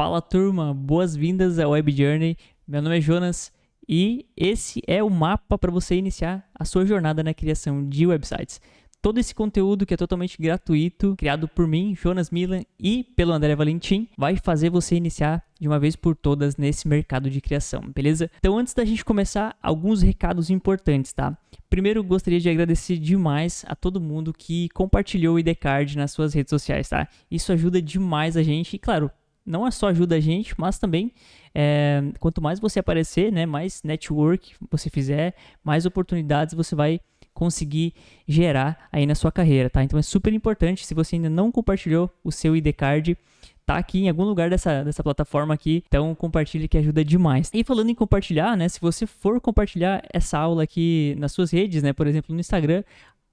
Fala turma, boas-vindas ao Web Journey. Meu nome é Jonas e esse é o mapa para você iniciar a sua jornada na criação de websites. Todo esse conteúdo que é totalmente gratuito, criado por mim, Jonas Milan, e pelo André Valentim, vai fazer você iniciar de uma vez por todas nesse mercado de criação, beleza? Então, antes da gente começar, alguns recados importantes, tá? Primeiro, gostaria de agradecer demais a todo mundo que compartilhou o IDCard nas suas redes sociais, tá? Isso ajuda demais a gente e, claro, não é só ajuda a gente, mas também quanto mais você aparecer, né, mais network você fizer, mais oportunidades você vai conseguir gerar aí na sua carreira, tá? Então é super importante, se você ainda não compartilhou o seu IDCard, tá aqui em algum lugar dessa plataforma aqui, então compartilhe que ajuda demais. E falando em compartilhar, né, se você for compartilhar essa aula aqui nas suas redes, né, por exemplo no Instagram,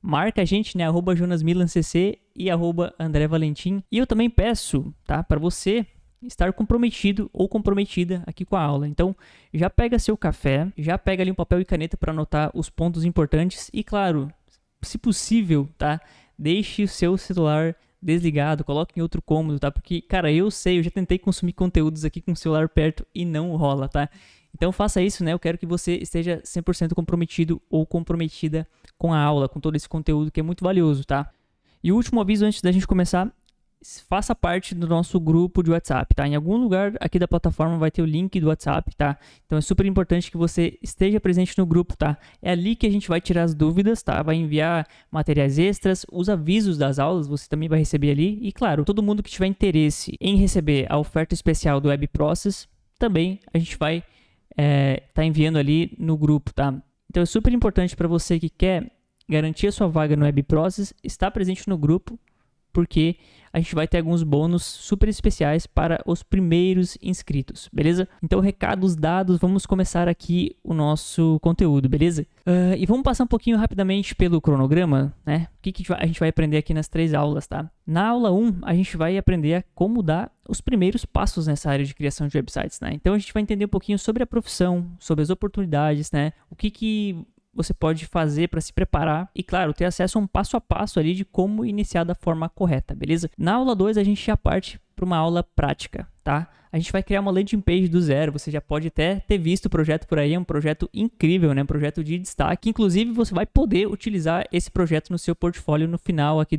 marca a gente, né, @jonasmilancc e @André Valentim. E eu também peço, tá, para você estar comprometido ou comprometida aqui com a aula. Então, já pega seu café, já pega ali um papel e caneta para anotar os pontos importantes e, claro, se possível, tá, deixe o seu celular desligado, coloque em outro cômodo, tá? Porque, cara, eu já tentei consumir conteúdos aqui com o celular perto e não rola, tá? Então faça isso, né? Eu quero que você esteja 100% comprometido ou comprometida com a aula, com todo esse conteúdo que é muito valioso, tá? E o último aviso antes da gente começar, faça parte do nosso grupo de WhatsApp, tá? Em algum lugar aqui da plataforma vai ter o link do WhatsApp, tá? Então é super importante que você esteja presente no grupo, tá? É ali que a gente vai tirar as dúvidas, tá? Vai enviar materiais extras, os avisos das aulas você também vai receber ali. E claro, todo mundo que tiver interesse em receber a oferta especial do Web Process, também a gente vai tá enviando ali no grupo, tá? Então é super importante para você que quer garantir a sua vaga no Web Process, estar presente no grupo, porque a gente vai ter alguns bônus super especiais para os primeiros inscritos, beleza? Então, recados dados, vamos começar aqui o nosso conteúdo, beleza? E vamos passar um pouquinho rapidamente pelo cronograma, né? O que a gente vai aprender aqui nas 3 aulas, tá? Na aula 1, a gente vai aprender a como dar os primeiros passos nessa área de criação de websites, né? Então, a gente vai entender um pouquinho sobre a profissão, sobre as oportunidades, né? O que você pode fazer para se preparar e, claro, ter acesso a um passo a passo ali de como iniciar da forma correta, beleza? Na aula 2, a gente já parte para uma aula prática, tá? A gente vai criar uma landing page do zero, você já pode até ter visto o projeto por aí, é um projeto incrível, né? Um projeto de destaque, inclusive você vai poder utilizar esse projeto no seu portfólio no final aqui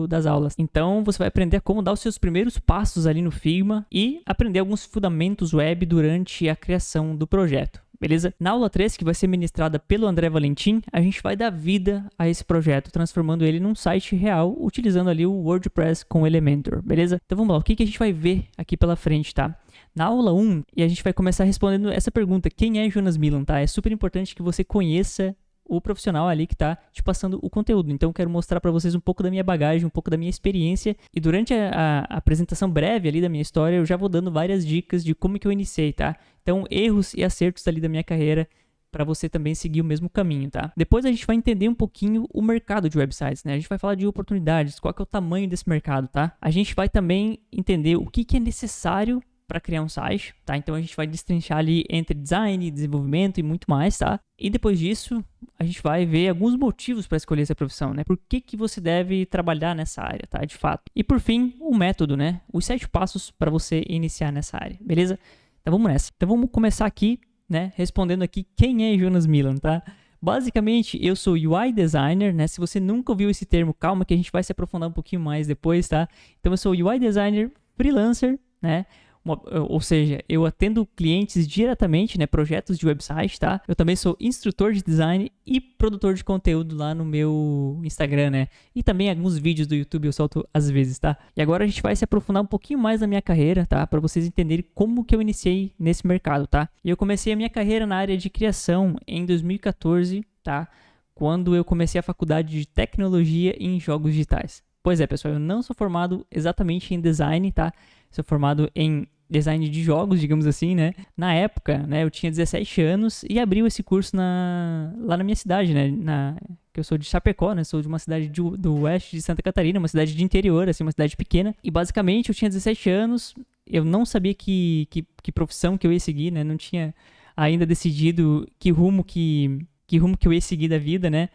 das aulas. Então, você vai aprender a como dar os seus primeiros passos ali no Figma e aprender alguns fundamentos web durante a criação do projeto. Beleza? Na aula 3, que vai ser ministrada pelo André Valentim, a gente vai dar vida a esse projeto, transformando ele num site real, utilizando ali o WordPress com o Elementor, beleza? Então vamos lá, o que a gente vai ver aqui pela frente, tá? Na aula 1, e a gente vai começar respondendo essa pergunta, quem é Jonas Milan, tá? É super importante que você conheça o profissional ali que está te passando o conteúdo. Então, eu quero mostrar para vocês um pouco da minha bagagem, um pouco da minha experiência. E durante a apresentação breve ali da minha história, eu já vou dando várias dicas de como que eu iniciei, tá? Então, erros e acertos ali da minha carreira para você também seguir o mesmo caminho, tá? Depois a gente vai entender um pouquinho o mercado de websites, né? A gente vai falar de oportunidades, qual que é o tamanho desse mercado, tá? A gente vai também entender o que é necessário para criar um site, tá? Então a gente vai destrinchar ali entre design, desenvolvimento e muito mais, tá? E depois disso, a gente vai ver alguns motivos para escolher essa profissão, né? Por que você deve trabalhar nessa área, tá? De fato. E por fim, o método, né? Os 7 passos para você iniciar nessa área, beleza? Então vamos nessa. Então vamos começar aqui, né? Respondendo aqui quem é Jonas Milan, tá? Basicamente, eu sou UI designer, né? Se você nunca ouviu esse termo, calma que a gente vai se aprofundar um pouquinho mais depois, tá? Então eu sou UI designer freelancer, né? Ou seja, eu atendo clientes diretamente, né, projetos de website, tá? Eu também sou instrutor de design e produtor de conteúdo lá no meu Instagram, né? E também alguns vídeos do YouTube eu solto às vezes, tá? E agora a gente vai se aprofundar um pouquinho mais na minha carreira, tá? Para vocês entenderem como que eu iniciei nesse mercado, tá? E eu comecei a minha carreira na área de criação em 2014, tá? Quando eu comecei a faculdade de tecnologia em jogos digitais. Pois é, pessoal, eu não sou formado exatamente em design, tá? Sou formado em design de jogos, digamos assim, né? Na época, né, eu tinha 17 anos e abriu esse curso lá na minha cidade, né? Que eu sou de Chapecó, né? Sou de uma cidade do oeste de Santa Catarina, uma cidade de interior, assim, uma cidade pequena. E basicamente eu tinha 17 anos, eu não sabia que profissão que eu ia seguir, né? Não tinha ainda decidido que rumo que eu ia seguir da vida, né?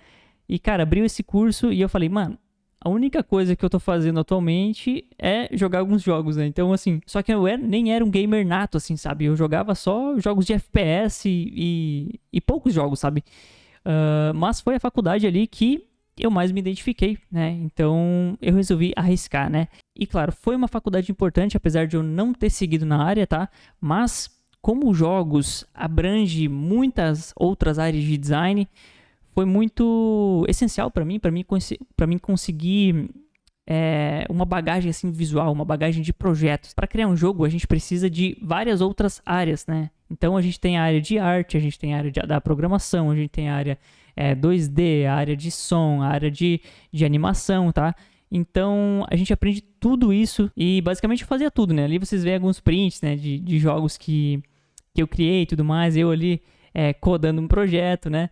E, cara, abriu esse curso e eu falei, mano, a única coisa que eu tô fazendo atualmente é jogar alguns jogos, né? Então, assim, só que nem era um gamer nato, assim, sabe? Eu jogava só jogos de FPS e poucos jogos, sabe? Mas foi a faculdade ali que eu mais me identifiquei, né? Então eu resolvi arriscar, né? E claro, foi uma faculdade importante, apesar de eu não ter seguido na área, tá? Mas como jogos abrange muitas outras áreas de design, foi muito essencial para mim conseguir uma bagagem assim visual, uma bagagem de projetos. Para criar um jogo, a gente precisa de várias outras áreas, né? Então a gente tem a área de arte, a gente tem a área da programação, a gente tem a área 2D, a área de som, a área de animação, tá? Então a gente aprende tudo isso e basicamente fazia tudo, né? Ali vocês veem alguns prints, né, de jogos que eu criei e tudo mais, eu ali codando um projeto, né?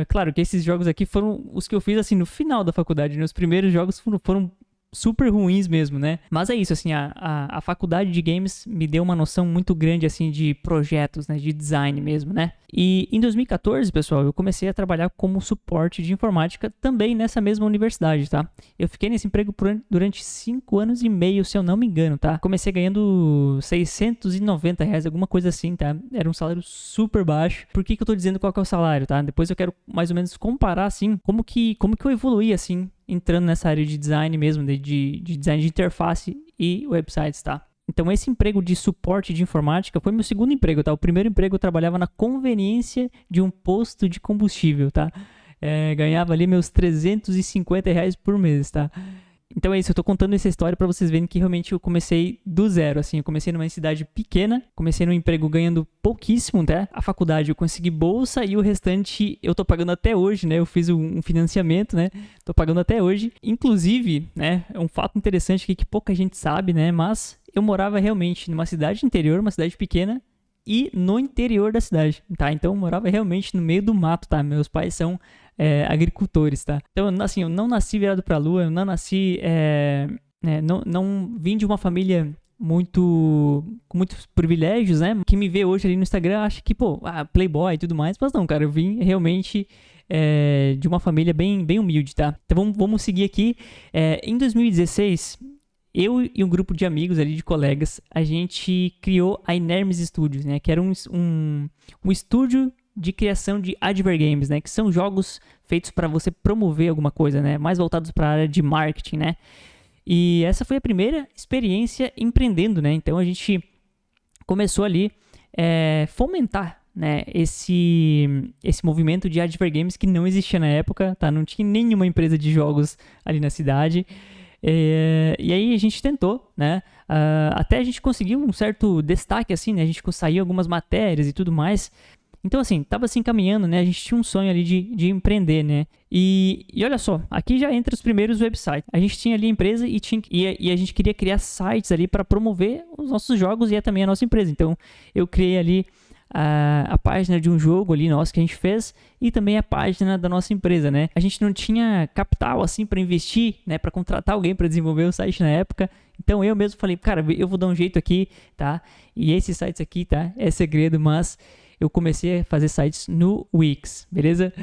Claro que esses jogos aqui foram os que eu fiz assim no final da faculdade, né? Os primeiros jogos foram super ruins mesmo, né? Mas é isso, assim, a faculdade de games me deu uma noção muito grande, assim, de projetos, né? De design mesmo, né? E em 2014, pessoal, eu comecei a trabalhar como suporte de informática também nessa mesma universidade, tá? Eu fiquei nesse emprego durante 5 anos e meio, se eu não me engano, tá? Comecei ganhando R$690, alguma coisa assim, tá? Era um salário super baixo. Por que eu tô dizendo qual que é o salário, tá? Depois eu quero mais ou menos comparar, assim, como que eu evoluí, assim, entrando nessa área de design mesmo, de design de interface e websites, tá? Então esse emprego de suporte de informática foi meu segundo emprego, tá? O primeiro emprego eu trabalhava na conveniência de um posto de combustível, tá? Ganhava ali meus R$350 por mês, tá? Então é isso, eu tô contando essa história pra vocês verem que realmente eu comecei do zero, assim, eu comecei numa cidade pequena, comecei num emprego ganhando pouquíssimo, tá? A faculdade eu consegui bolsa e o restante eu tô pagando até hoje, né? Eu fiz um financiamento, né? Tô pagando até hoje. Inclusive, né, é um fato interessante aqui que pouca gente sabe, né? Mas eu morava realmente numa cidade interior, uma cidade pequena, e no interior da cidade, tá? Então eu morava realmente no meio do mato, tá? Meus pais são agricultores, tá? Então, assim, eu não nasci virado pra lua, eu não nasci, não vim de uma família com muitos privilégios, né? Quem me vê hoje ali no Instagram acha que, playboy e tudo mais, mas não, cara, eu vim realmente de uma família bem, bem humilde, tá? Então vamos seguir aqui. Em 2016, eu e um grupo de amigos ali, de colegas, a gente criou a Inermes Studios, né? Que era um estúdio de criação de advergames, né? Que são jogos feitos para você promover alguma coisa, né? Mais voltados para a área de marketing, né? E essa foi a primeira experiência empreendendo, né? Então a gente começou ali fomentar, né? Esse movimento de advergames que não existia na época, tá? Não tinha nenhuma empresa de jogos ali na cidade. E aí a gente tentou, né? Até a gente conseguiu um certo destaque, assim, né? A gente saiu algumas matérias e tudo mais. Então, assim, tava se encaminhando, né? A gente tinha um sonho ali de empreender, né? E olha só, aqui já entra os primeiros websites. A gente tinha ali a empresa e a gente queria criar sites ali para promover os nossos jogos e também a nossa empresa. Então, eu criei ali a página de um jogo ali nosso que a gente fez e também a página da nossa empresa, né? A gente não tinha capital assim para investir, né? Para contratar alguém para desenvolver o site na época. Então eu mesmo falei, cara, eu vou dar um jeito aqui, tá? E esses sites aqui, tá? É segredo, mas eu comecei a fazer sites no Wix, beleza?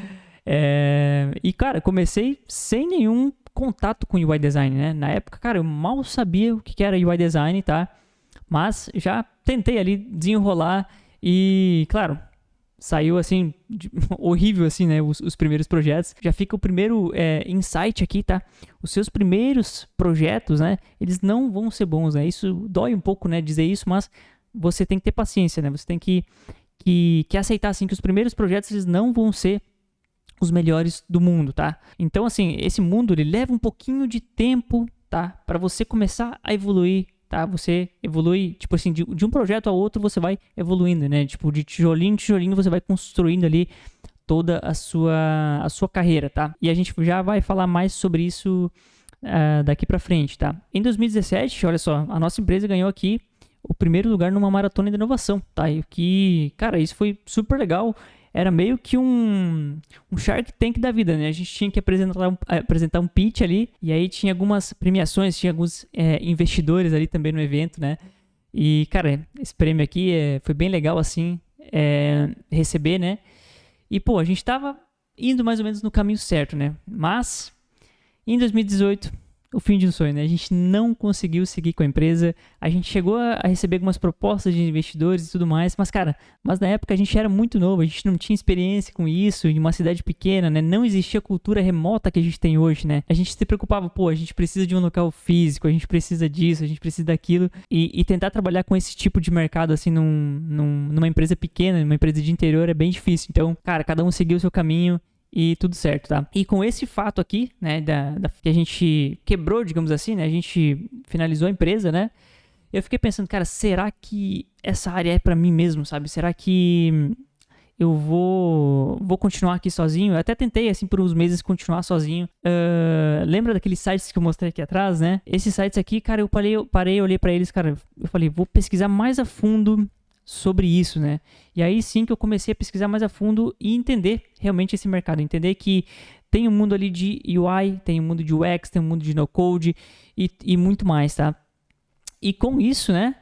E, cara, comecei sem nenhum contato com UI Design, né? Na época, cara, eu mal sabia o que era UI Design, tá? Mas já tentei ali desenrolar e, claro, saiu assim, horrível assim, né? Os primeiros projetos. Já fica o primeiro insight aqui, tá? Os seus primeiros projetos, né? Eles não vão ser bons, né? Isso dói um pouco, né? Dizer isso, mas você tem que ter paciência, né? Você tem que aceitar, assim, que os primeiros projetos eles não vão ser os melhores do mundo, tá? Então, assim, esse mundo, ele leva um pouquinho de tempo, tá? Para você começar a evoluir, tá? Você evolui, tipo assim, de um projeto ao outro você vai evoluindo, né? Tipo, de tijolinho em tijolinho você vai construindo ali toda a sua carreira, tá? E a gente já vai falar mais sobre isso daqui pra frente, tá? Em 2017, olha só, a nossa empresa ganhou aqui o primeiro lugar numa maratona de inovação, tá? E que, cara, isso foi super legal. Era meio que um Shark Tank da vida, né? A gente tinha que apresentar um pitch ali, e aí tinha algumas premiações, tinha alguns investidores ali também no evento, né? E, cara, esse prêmio aqui foi bem legal, assim, receber, né? E, pô, a gente tava indo mais ou menos no caminho certo, né? Mas E em 2018, o fim de um sonho, né? A gente não conseguiu seguir com a empresa, a gente chegou a receber algumas propostas de investidores e tudo mais, mas cara, na época a gente era muito novo, a gente não tinha experiência com isso, em uma cidade pequena, né? Não existia a cultura remota que a gente tem hoje, né? A gente se preocupava, pô, a gente precisa de um local físico, a gente precisa disso, a gente precisa daquilo, e tentar trabalhar com esse tipo de mercado, assim, numa empresa pequena, numa empresa de interior é bem difícil. Então, cara, cada um seguiu o seu caminho, e tudo certo, tá? E com esse fato aqui, né, que a gente quebrou, digamos assim, né, a gente finalizou a empresa, né, eu fiquei pensando, cara, será que essa área é pra mim mesmo, sabe? Será que eu vou continuar aqui sozinho? Eu até tentei, assim, por uns meses continuar sozinho. Lembra daqueles sites que eu mostrei aqui atrás, né? Esses sites aqui, cara, eu parei, olhei pra eles, cara, eu falei, vou pesquisar mais a fundo sobre isso, né? E aí sim que eu comecei a pesquisar mais a fundo e entender realmente esse mercado, entender que tem um mundo ali de UI, tem um mundo de UX, tem um mundo de no-code e muito mais, tá? E com isso, né,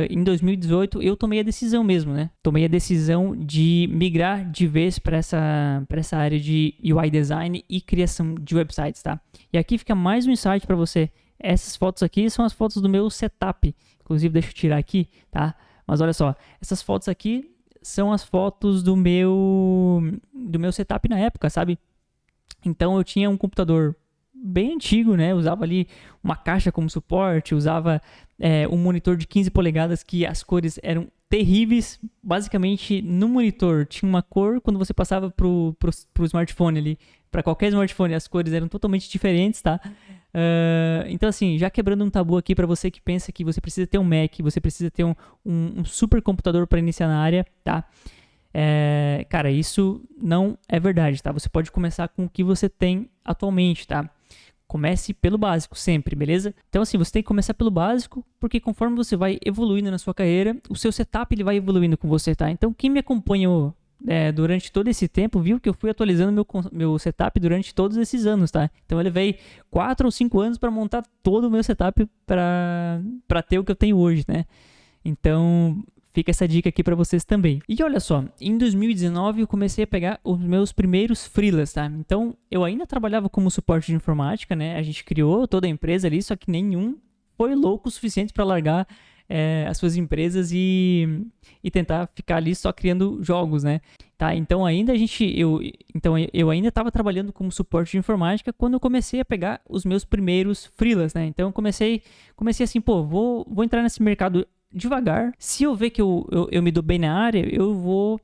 em 2018 eu tomei a decisão mesmo, né? Tomei a decisão de migrar de vez para essa área de UI design e criação de websites, tá? E aqui fica mais um insight para você. Essas fotos aqui são as fotos do meu setup. Inclusive, deixa eu tirar aqui, tá? Mas olha só, essas fotos aqui são as fotos do meu setup na época, sabe? Então eu tinha um computador bem antigo, né? Usava ali uma caixa como suporte, usava um monitor de 15 polegadas que as cores eram terríveis. Basicamente, no monitor tinha uma cor, quando você passava pro smartphone ali, para qualquer smartphone, as cores eram totalmente diferentes, tá? Então, assim, já quebrando um tabu aqui para você que pensa que você precisa ter um Mac, você precisa ter um super computador para iniciar na área, tá? Cara, isso não é verdade, tá? Você pode começar com o que você tem atualmente, tá? Comece pelo básico sempre, beleza? Então, assim, você tem que começar pelo básico, porque conforme você vai evoluindo na sua carreira, o seu setup ele vai evoluindo com você, tá? Então, quem me acompanhou durante todo esse tempo, viu que eu fui atualizando meu setup durante todos esses anos, tá? Então eu levei 4 ou 5 anos para montar todo o meu setup para ter o que eu tenho hoje, né? Então fica essa dica aqui para vocês também. E olha só, em 2019 eu comecei a pegar os meus primeiros freelas, tá? Então eu ainda trabalhava como suporte de informática, né? A gente criou toda a empresa ali, só que nenhum foi louco o suficiente para largar as suas empresas e tentar ficar ali só criando jogos, né? Tá? Então eu ainda estava trabalhando como suporte de informática quando eu comecei a pegar os meus primeiros freelas, né? Então eu comecei assim, pô, vou entrar nesse mercado devagar. Se eu ver que eu me dou bem na área, eu vou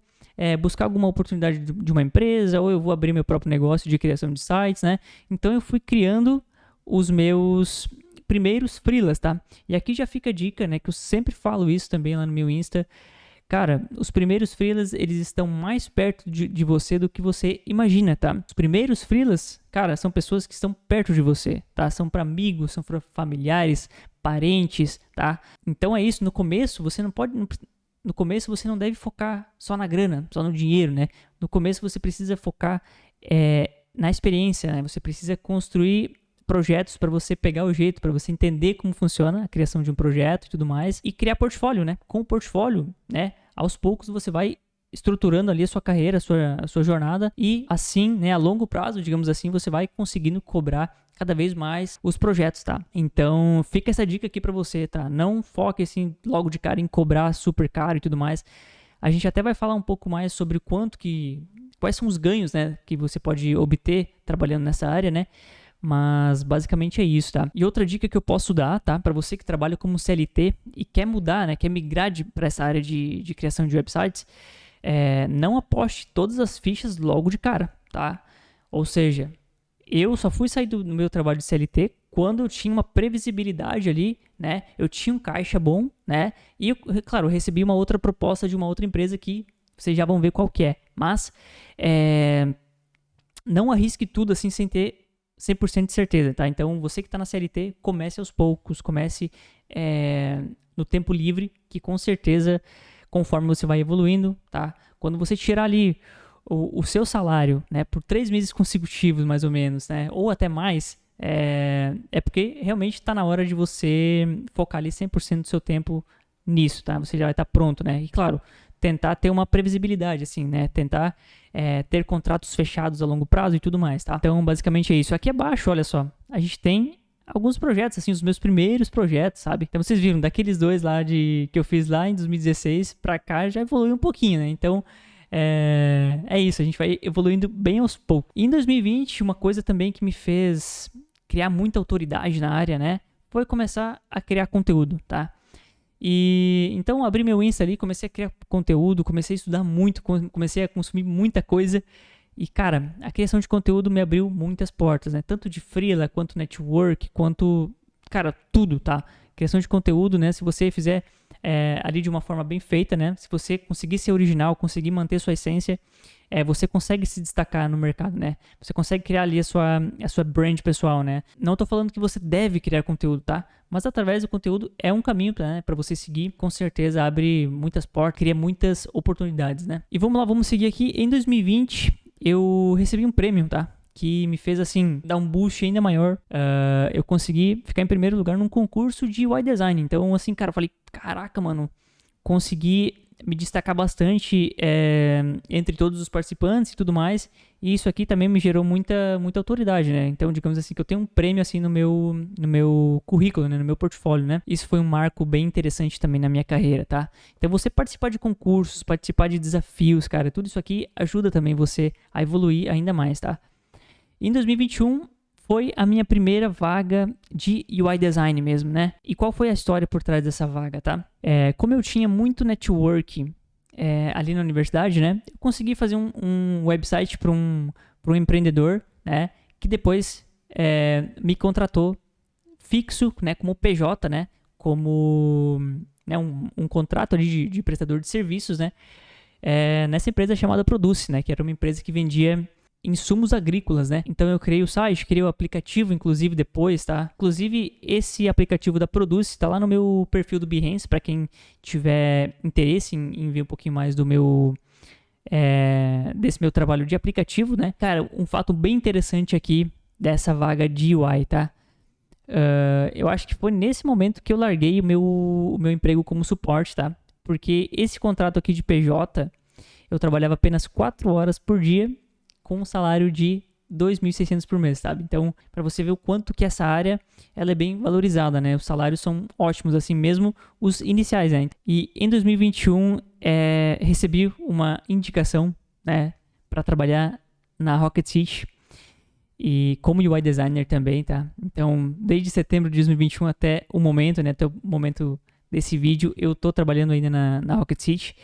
buscar alguma oportunidade de uma empresa ou eu vou abrir meu próprio negócio de criação de sites, né? Então eu fui criando os meus primeiros freelas, tá? E aqui já fica a dica, né, que eu sempre falo isso também lá no meu Insta. Cara, os primeiros freelas, eles estão mais perto de você do que você imagina, tá? Os primeiros freelas, cara, são pessoas que estão perto de você, tá? São para amigos, são para familiares, parentes, tá? Então é isso, no começo você não deve focar só na grana, só no dinheiro, né? No começo você precisa focar na experiência, né? Você precisa construir projetos para você pegar o jeito, para você entender como funciona a criação de um projeto e tudo mais, e criar portfólio, né? Com o portfólio, né? Aos poucos você vai estruturando ali a sua carreira, a sua jornada, e assim, né, a longo prazo, digamos assim, você vai conseguindo cobrar cada vez mais os projetos, tá? Então, fica essa dica aqui para você, tá? Não foque assim logo de cara em cobrar super caro e tudo mais. A gente até vai falar um pouco mais sobre quais são os ganhos, né, que você pode obter trabalhando nessa área, né? Mas basicamente é isso, tá? E outra dica que eu posso dar, tá? Para você que trabalha como CLT e quer mudar, né? Quer migrar para essa área de criação de websites, não aposte todas as fichas logo de cara, tá? Ou seja, eu só fui sair do meu trabalho de CLT quando eu tinha uma previsibilidade ali, né? Eu tinha um caixa bom, né? E, claro, eu recebi uma outra proposta de uma outra empresa que vocês já vão ver qual que é. Mas não arrisque tudo assim sem ter 100% de certeza, tá? Então, você que está na CLT, comece aos poucos, comece no tempo livre, que com certeza, conforme você vai evoluindo, tá? Quando você tirar ali o seu salário, né, por 3 meses consecutivos, mais ou menos, né, ou até mais, porque realmente está na hora de você focar ali 100% do seu tempo nisso, tá? Você já vai estar pronto, né? E claro, tentar ter uma previsibilidade, assim, né? Tentar ter contratos fechados a longo prazo e tudo mais, tá? Então, basicamente é isso. Aqui abaixo, olha só, a gente tem alguns projetos, assim, os meus primeiros projetos, sabe? Então, vocês viram, daqueles dois lá que eu fiz lá em 2016 pra cá, já evoluiu um pouquinho, né? Então, é isso, a gente vai evoluindo bem aos poucos. E em 2020, uma coisa também que me fez criar muita autoridade na área, né? Foi começar a criar conteúdo, tá? E então abri meu Insta ali, comecei a criar conteúdo, comecei a estudar muito, comecei a consumir muita coisa. E cara, a criação de conteúdo me abriu muitas portas, né? Tanto de freela, quanto network, quanto, cara, tudo, tá? Criação de conteúdo, né? Se você fizer ali de uma forma bem feita, né? Se você conseguir ser original, conseguir manter sua essência, você consegue se destacar no mercado, né? Você consegue criar ali a sua brand pessoal, né? Não tô falando que você deve criar conteúdo, tá? Mas através do conteúdo é um caminho para você seguir. Com certeza abre muitas portas, cria muitas oportunidades, né? E vamos lá, vamos seguir aqui. Em 2020, eu recebi um prêmio, tá? Que me fez, assim, dar um boost ainda maior. Eu consegui ficar em primeiro lugar num concurso de UI Design. Então, assim, cara, eu falei, caraca, mano, consegui me destacar bastante entre todos os participantes e tudo mais. E isso aqui também me gerou muita autoridade, né? Então, digamos assim, que eu tenho um prêmio, assim, no meu currículo, né? No meu portfólio, né? Isso foi um marco bem interessante também na minha carreira, tá? Então, você participar de concursos, participar de desafios, cara, tudo isso aqui ajuda também você a evoluir ainda mais, tá? Em 2021, foi a minha primeira vaga de UI Design mesmo, né? E qual foi a história por trás dessa vaga, tá? Como eu tinha muito network ali na universidade, né? Eu consegui fazer um website para um empreendedor, né? Que depois me contratou fixo, né? Como PJ, né? Como né, um contrato ali de prestador de serviços, né? Nessa empresa chamada Produce, né? Que era uma empresa que vendia insumos agrícolas, né? Então eu criei o site, criei o aplicativo, inclusive depois, tá? Inclusive esse aplicativo da Produce tá lá no meu perfil do Behance, para quem tiver interesse em ver um pouquinho mais do meu desse meu trabalho de aplicativo, né? Cara, um fato bem interessante aqui dessa vaga de UI, tá? Eu acho que foi nesse momento que eu larguei o meu emprego como suporte, tá? Porque esse contrato aqui de PJ, eu trabalhava apenas 4 horas por dia, com um salário de 2.600 por mês, sabe? Então, para você ver o quanto que essa área ela é bem valorizada, né? Os salários são ótimos, assim, mesmo os iniciais, né? E em 2021, recebi uma indicação, né? Para trabalhar na Rocket City e como UI designer também, tá? Então, desde setembro de 2021 até o momento, né? Até o momento desse vídeo, eu tô trabalhando ainda na Rocket City.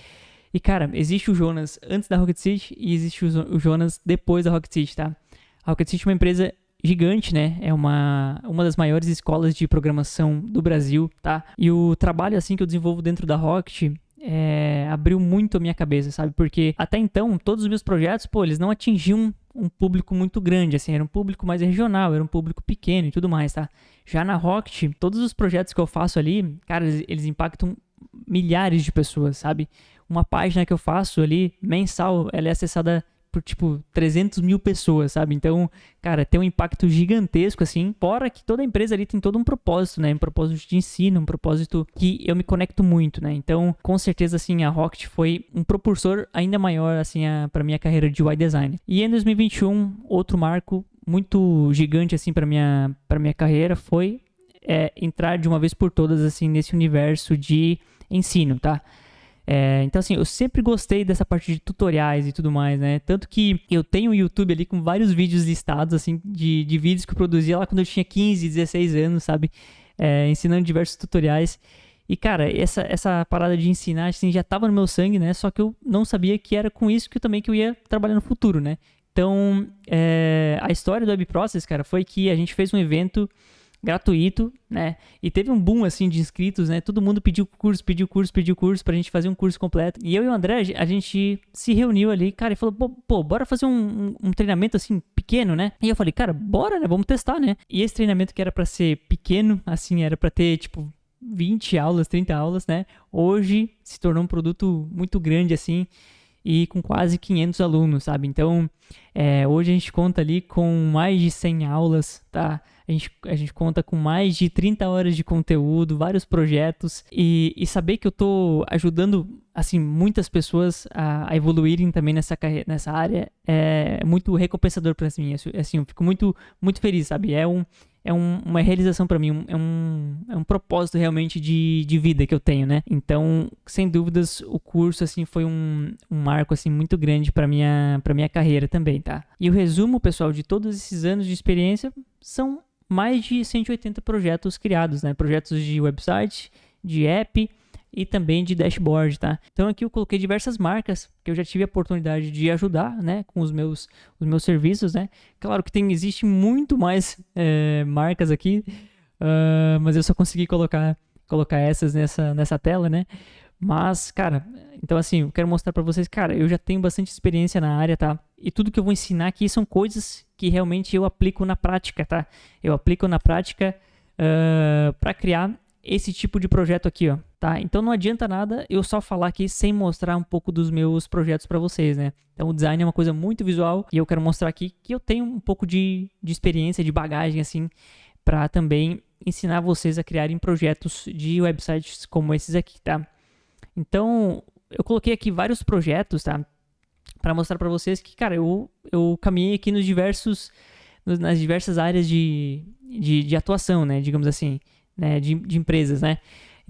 E, cara, existe o Jonas antes da Rocket City e existe o Jonas depois da Rocket City, tá? A Rocket City é uma empresa gigante, né? É uma das maiores escolas de programação do Brasil, tá? E o trabalho, assim, que eu desenvolvo dentro da Rocket abriu muito a minha cabeça, sabe? Porque até então, todos os meus projetos, eles não atingiam um público muito grande, assim, era um público mais regional, era um público pequeno e tudo mais, tá? Já na Rocket, todos os projetos que eu faço ali, cara, eles impactam milhares de pessoas, sabe? Uma página que eu faço ali, mensal, ela é acessada por, 300 mil pessoas, sabe? Então, cara, tem um impacto gigantesco, assim, fora que toda empresa ali tem todo um propósito, né? Um propósito de ensino, um propósito que eu me conecto muito, né? Então, com certeza, assim, a Rocket foi um propulsor ainda maior, assim, pra minha carreira de UI Design. E em 2021, outro marco muito gigante, assim, pra minha carreira foi entrar de uma vez por todas, assim, nesse universo de ensino, tá? Então, assim, eu sempre gostei dessa parte de tutoriais e tudo mais, né? Tanto que eu tenho um YouTube ali com vários vídeos listados, assim, de vídeos que eu produzia lá quando eu tinha 15, 16 anos, sabe? Ensinando diversos tutoriais. E, cara, essa parada de ensinar, assim, já tava no meu sangue, né? Só que eu não sabia que era com isso que eu ia trabalhar no futuro, né? Então, a história do Web Process, cara, foi que a gente fez um evento gratuito, né? E teve um boom, assim, de inscritos, né? Todo mundo pediu curso pra gente fazer um curso completo. E eu e o André, a gente se reuniu ali, cara, e falou, bora fazer um treinamento, assim, pequeno, né? E eu falei, cara, bora, né? Vamos testar, né? E esse treinamento que era pra ser pequeno, assim, era pra ter, 20 aulas, 30 aulas, né? Hoje se tornou um produto muito grande, assim. e com quase 500 alunos, sabe? Então, hoje a gente conta ali com mais de 100 aulas, tá? A gente conta com mais de 30 horas de conteúdo, vários projetos, e saber que eu tô ajudando, assim, muitas pessoas a evoluírem também nessa área é muito recompensador para mim. Assim, eu fico muito, muito feliz, sabe? Uma realização para mim, é um propósito realmente de vida que eu tenho, né? Então, sem dúvidas, o curso, assim, foi um marco, assim, muito grande para minha carreira também, tá? E o resumo, pessoal, de todos esses anos de experiência são mais de 180 projetos criados, né? Projetos de website, de app e também de dashboard, tá? Então aqui eu coloquei diversas marcas que eu já tive a oportunidade de ajudar, né? Com os meus serviços, né? Claro que existe muito mais marcas aqui, mas eu só consegui colocar essas nessa tela, né? Mas, cara, então assim, eu quero mostrar pra vocês, cara, eu já tenho bastante experiência na área, tá? E tudo que eu vou ensinar aqui são coisas que realmente eu aplico na prática, tá? Eu aplico na prática pra criar esse tipo de projeto aqui, ó, tá? Então não adianta nada eu só falar aqui sem mostrar um pouco dos meus projetos pra vocês, né? Então o design é uma coisa muito visual e eu quero mostrar aqui que eu tenho um pouco de experiência, de bagagem, assim, pra também ensinar vocês a criarem projetos de websites como esses aqui, tá? Então, eu coloquei aqui vários projetos, tá? Para mostrar para vocês que, cara, eu caminhei aqui nas diversas áreas de atuação, né? Digamos assim, né? De empresas, né?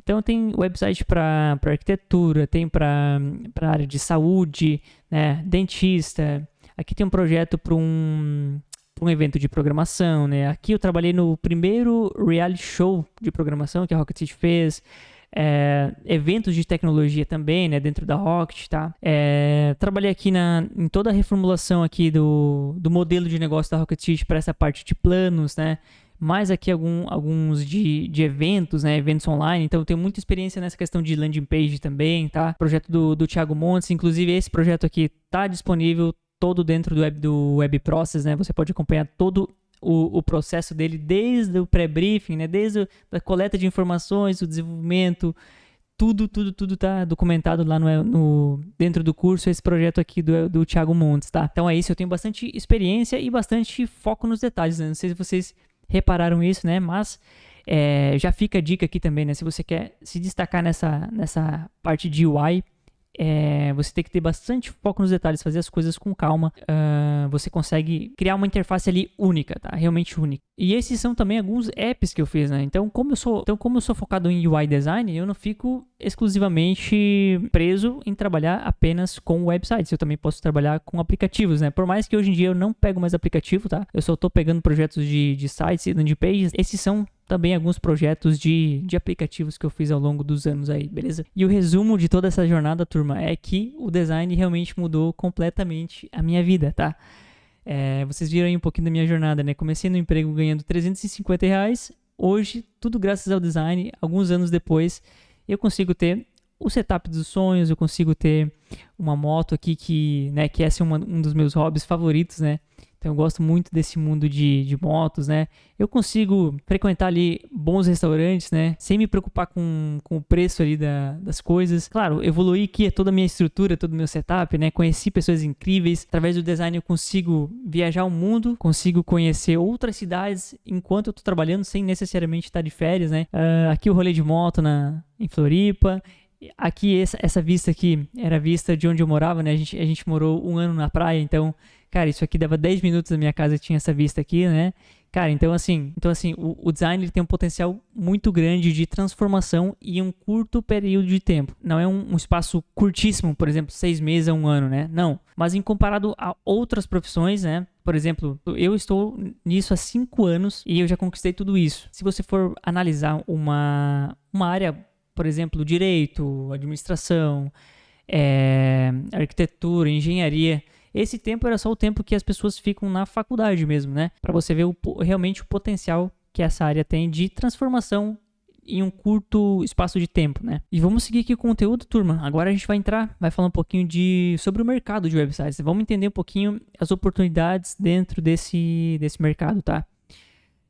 Então, tem website para arquitetura, tem para área de saúde, né? Dentista. Aqui tem um projeto para um evento de programação, né? Aqui eu trabalhei no primeiro reality show de programação que a Rocket City fez. Eventos de tecnologia também, né, dentro da Rocket, tá? Trabalhei aqui em toda a reformulação aqui do modelo de negócio da Rocket City para essa parte de planos, né? Mais aqui alguns de eventos, né? Eventos online. Então, eu tenho muita experiência nessa questão de landing page também, tá? Projeto do Thiago Montes. Inclusive, esse projeto aqui tá disponível todo dentro do Web Process, né? Você pode acompanhar todo o processo dele desde o pré-briefing, né? Desde a coleta de informações, o desenvolvimento, tudo tá documentado lá dentro do curso, esse projeto aqui do Thiago Montes, tá? Então é isso, eu tenho bastante experiência e bastante foco nos detalhes, né? Não sei se vocês repararam isso, né? Mas já fica a dica aqui também, né? Se você quer se destacar nessa parte de UI, você tem que ter bastante foco nos detalhes, fazer as coisas com calma. Você consegue criar uma interface ali única, tá? Realmente única. E esses são também alguns apps que eu fiz, né? Então, como eu sou focado em UI design, eu não fico exclusivamente preso em trabalhar apenas com websites. Eu também posso trabalhar com aplicativos, né? Por mais que hoje em dia eu não pego mais aplicativo, tá? Eu só tô pegando projetos de sites e landing pages. Esses são também alguns projetos de aplicativos que eu fiz ao longo dos anos aí, beleza? E o resumo de toda essa jornada, turma, é que o design realmente mudou completamente a minha vida, tá? Vocês viram aí um pouquinho da minha jornada, né? Comecei no emprego ganhando R$350, hoje, tudo graças ao design, alguns anos depois, eu consigo ter o setup dos sonhos, eu consigo ter uma moto aqui que esse é um dos meus hobbies favoritos, né? Então eu gosto muito desse mundo de motos, né? Eu consigo frequentar ali bons restaurantes, né? Sem me preocupar com o preço ali das coisas. Claro, evoluí aqui toda a minha estrutura, todo o meu setup, né? Conheci pessoas incríveis. Através do design eu consigo viajar o mundo, consigo conhecer outras cidades enquanto eu tô trabalhando, sem necessariamente estar de férias, né? Aqui o rolê de moto em Floripa. Aqui, essa vista aqui era a vista de onde eu morava, né? A gente morou um ano na praia, então, cara, isso aqui dava 10 minutos da minha casa e tinha essa vista aqui, né? Cara, então assim o design ele tem um potencial muito grande de transformação em um curto período de tempo. Não é um espaço curtíssimo, por exemplo, 6 meses a um ano, né? Não. Mas em comparado a outras profissões, né? Por exemplo, eu estou nisso há 5 anos e eu já conquistei tudo isso. Se você for analisar uma área, por exemplo, direito, administração, arquitetura, engenharia, esse tempo era só o tempo que as pessoas ficam na faculdade mesmo, né? Para você ver realmente o potencial que essa área tem de transformação em um curto espaço de tempo, né? E vamos seguir aqui o conteúdo, turma. Agora a gente vai falar um pouquinho sobre o mercado de websites. Vamos entender um pouquinho as oportunidades dentro desse mercado, tá?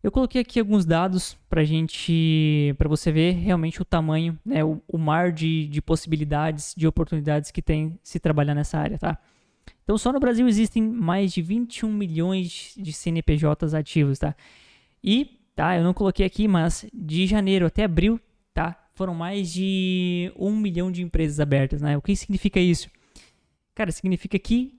Eu coloquei aqui alguns dados para você ver realmente o tamanho, né, o mar de possibilidades, de oportunidades que tem se trabalhar nessa área, tá? Então, só no Brasil existem mais de 21 milhões de CNPJs ativos, tá? E, tá, eu não coloquei aqui, mas de janeiro até abril, tá, foram mais de 1 milhão de empresas abertas, né? O que significa isso? Cara, significa que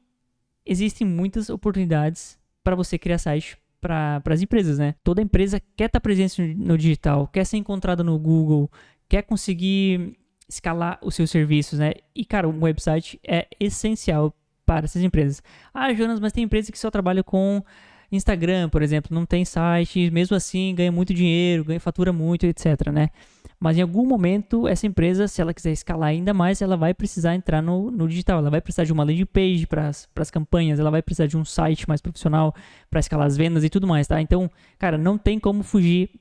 existem muitas oportunidades para você criar site para as empresas, né? Toda empresa quer estar presente no digital, quer ser encontrada no Google, quer conseguir escalar os seus serviços, né? E, cara, um website é essencial para essas empresas. Ah, Jonas, mas tem empresa que só trabalha com Instagram, por exemplo, não tem site, mesmo assim ganha muito dinheiro, fatura muito, etc, né? Mas em algum momento, essa empresa, se ela quiser escalar ainda mais, ela vai precisar entrar no digital. Ela vai precisar de uma landing page para as campanhas, ela vai precisar de um site mais profissional para escalar as vendas e tudo mais, tá? Então, cara, não tem como fugir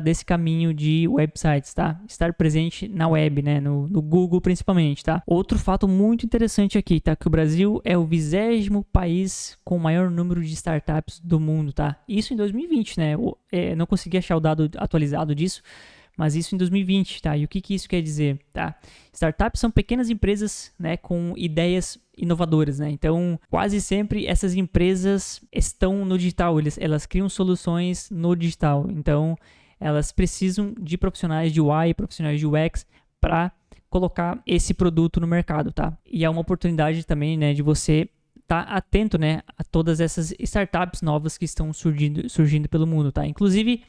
desse caminho de websites, tá? Estar presente na web, né? No Google principalmente, tá? Outro fato muito interessante aqui, tá? Que o Brasil é o 20º país com o maior número de startups do mundo, tá? Isso em 2020, né? Não consegui achar o dado atualizado disso, mas isso em 2020, tá? E o que isso quer dizer, tá? Startups são pequenas empresas, né, com ideias inovadoras, né? Então, quase sempre essas empresas estão no digital, elas criam soluções no digital. Então, elas precisam de profissionais de UI, profissionais de UX para colocar esse produto no mercado, tá? E é uma oportunidade também, né, de você estar atento, né, a todas essas startups novas que estão surgindo pelo mundo, tá? Inclusive,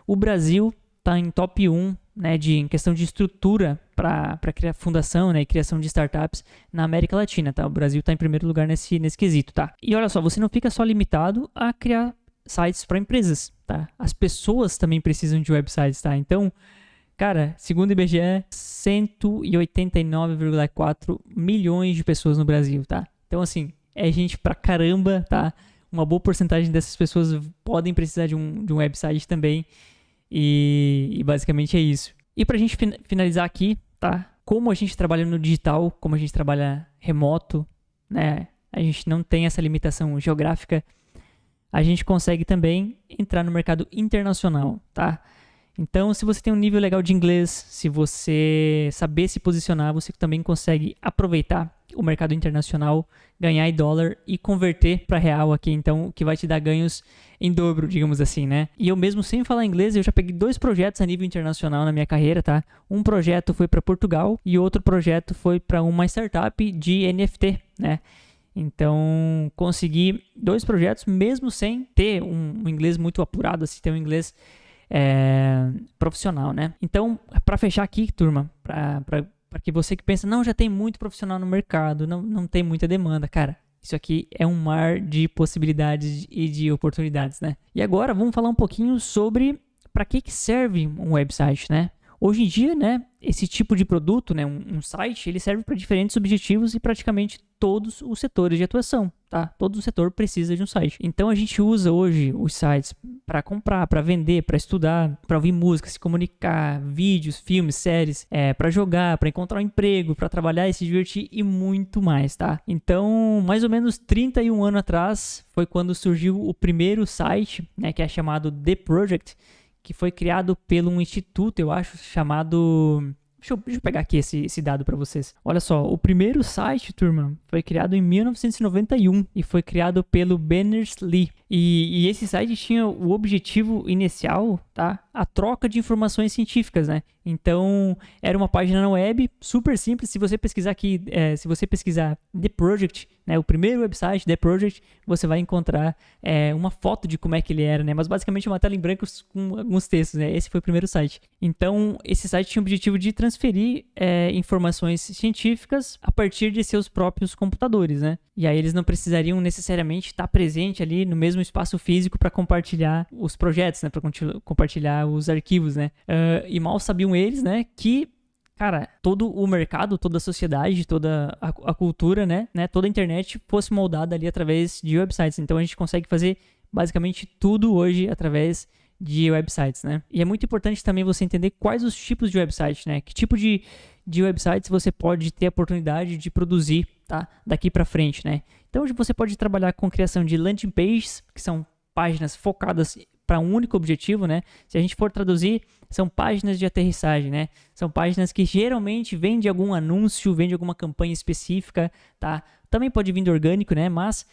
o Brasil está em top 1, né, em questão de estrutura para criar fundação, né, e criação de startups na América Latina, tá? O Brasil está em primeiro lugar nesse quesito, tá? E olha só, você não fica só limitado a criar sites para empresas, tá? As pessoas também precisam de websites, tá? Então, cara, segundo o IBGE, 189,4 milhões de pessoas no Brasil, tá? Então, assim, é gente pra caramba, tá? Uma boa porcentagem dessas pessoas podem precisar de um website também. E basicamente é isso. E pra gente finalizar aqui, tá? Como a gente trabalha no digital, como a gente trabalha remoto, né? A gente não tem essa limitação geográfica. A gente consegue também entrar no mercado internacional, tá? Então, se você tem um nível legal de inglês, se você saber se posicionar, você também consegue aproveitar o mercado internacional, ganhar em dólar e converter para real aqui, então, que vai te dar ganhos em dobro, digamos assim, né? E eu mesmo sem falar inglês, eu já peguei 2 projetos a nível internacional na minha carreira, tá? Um projeto foi para Portugal e outro projeto foi para uma startup de NFT, né? Então, consegui 2 projetos mesmo sem ter um inglês muito apurado, assim, ter um inglês profissional, né? Então, para fechar aqui, turma, para que você que pensa, não, já tem muito profissional no mercado, não tem muita demanda, cara, isso aqui é um mar de possibilidades e de oportunidades, né? E agora, vamos falar um pouquinho sobre para que serve um website, né? Hoje em dia, né, esse tipo de produto, né, um site, ele serve para diferentes objetivos e praticamente todos os setores de atuação, tá? Todo setor precisa de um site. Então a gente usa hoje os sites para comprar, para vender, para estudar, para ouvir música, se comunicar, vídeos, filmes, séries, para jogar, para encontrar um emprego, para trabalhar e se divertir e muito mais, tá? Então, mais ou menos 31 anos atrás foi quando surgiu o primeiro site, né, que é chamado The Project, que foi criado por um instituto, eu acho, chamado... Deixa eu pegar aqui esse dado para vocês. Olha só, o primeiro site, turma, foi criado em 1991 e foi criado pelo Berners-Lee. E esse site tinha o objetivo inicial, tá? A troca de informações científicas, né? Então, era uma página na web super simples. Se você pesquisar aqui, se você pesquisar The Project, né, o primeiro website, The Project, você vai encontrar uma foto de como é que ele era, né? Mas basicamente uma tela em branco com alguns textos, né? Esse foi o primeiro site. Então, esse site tinha o objetivo de transferir informações científicas a partir de seus próprios computadores, né? E aí eles não precisariam necessariamente estar presente ali no mesmo espaço físico para compartilhar os projetos, né? Para compartilhar os arquivos, né? E mal sabiam eles, né? Que, cara, todo o mercado, toda a sociedade, toda a cultura, né? Toda a internet fosse moldada ali através de websites. Então a gente consegue fazer basicamente tudo hoje através de websites, né? E é muito importante também você entender quais os tipos de websites, né? Que tipo de websites você pode ter a oportunidade de produzir, tá? Daqui para frente, né? Então, hoje você pode trabalhar com criação de landing pages, que são páginas focadas para um único objetivo, né? Se a gente for traduzir, são páginas de aterrissagem, né? São páginas que geralmente vêm de algum anúncio, vêm de alguma campanha específica, tá? Também pode vir do orgânico, né? Mas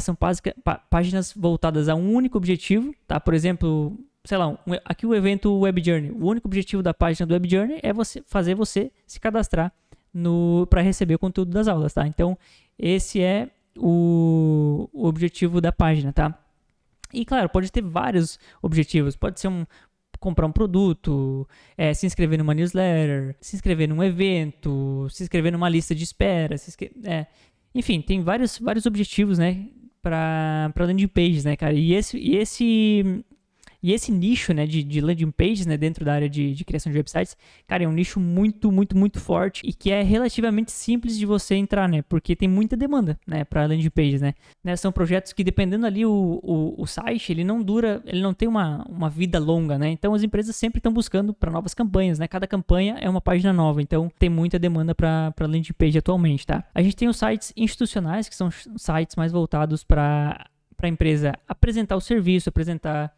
são páginas voltadas a um único objetivo, tá? Por exemplo, sei lá, aqui o evento Web Journey. O único objetivo da página do Web Journey é fazer você se cadastrar para receber o conteúdo das aulas, tá? Então, esse é o objetivo da página, tá? E, claro, pode ter vários objetivos. Pode ser comprar um produto, se inscrever numa newsletter, se inscrever num evento, se inscrever numa lista de espera, enfim, tem vários objetivos, né, para landing pages, né, cara? E esse nicho, né, de landing pages, né, dentro da área de criação de websites, cara, é um nicho muito, muito, muito forte e que é relativamente simples de você entrar, né, porque tem muita demanda, né, para landing pages, né. São projetos que, dependendo ali o site, ele não tem uma vida longa, né, então as empresas sempre estão buscando para novas campanhas, né, cada campanha é uma página nova, então tem muita demanda para landing page atualmente, tá. A gente tem os sites institucionais, que são sites mais voltados para a empresa apresentar o serviço, apresentar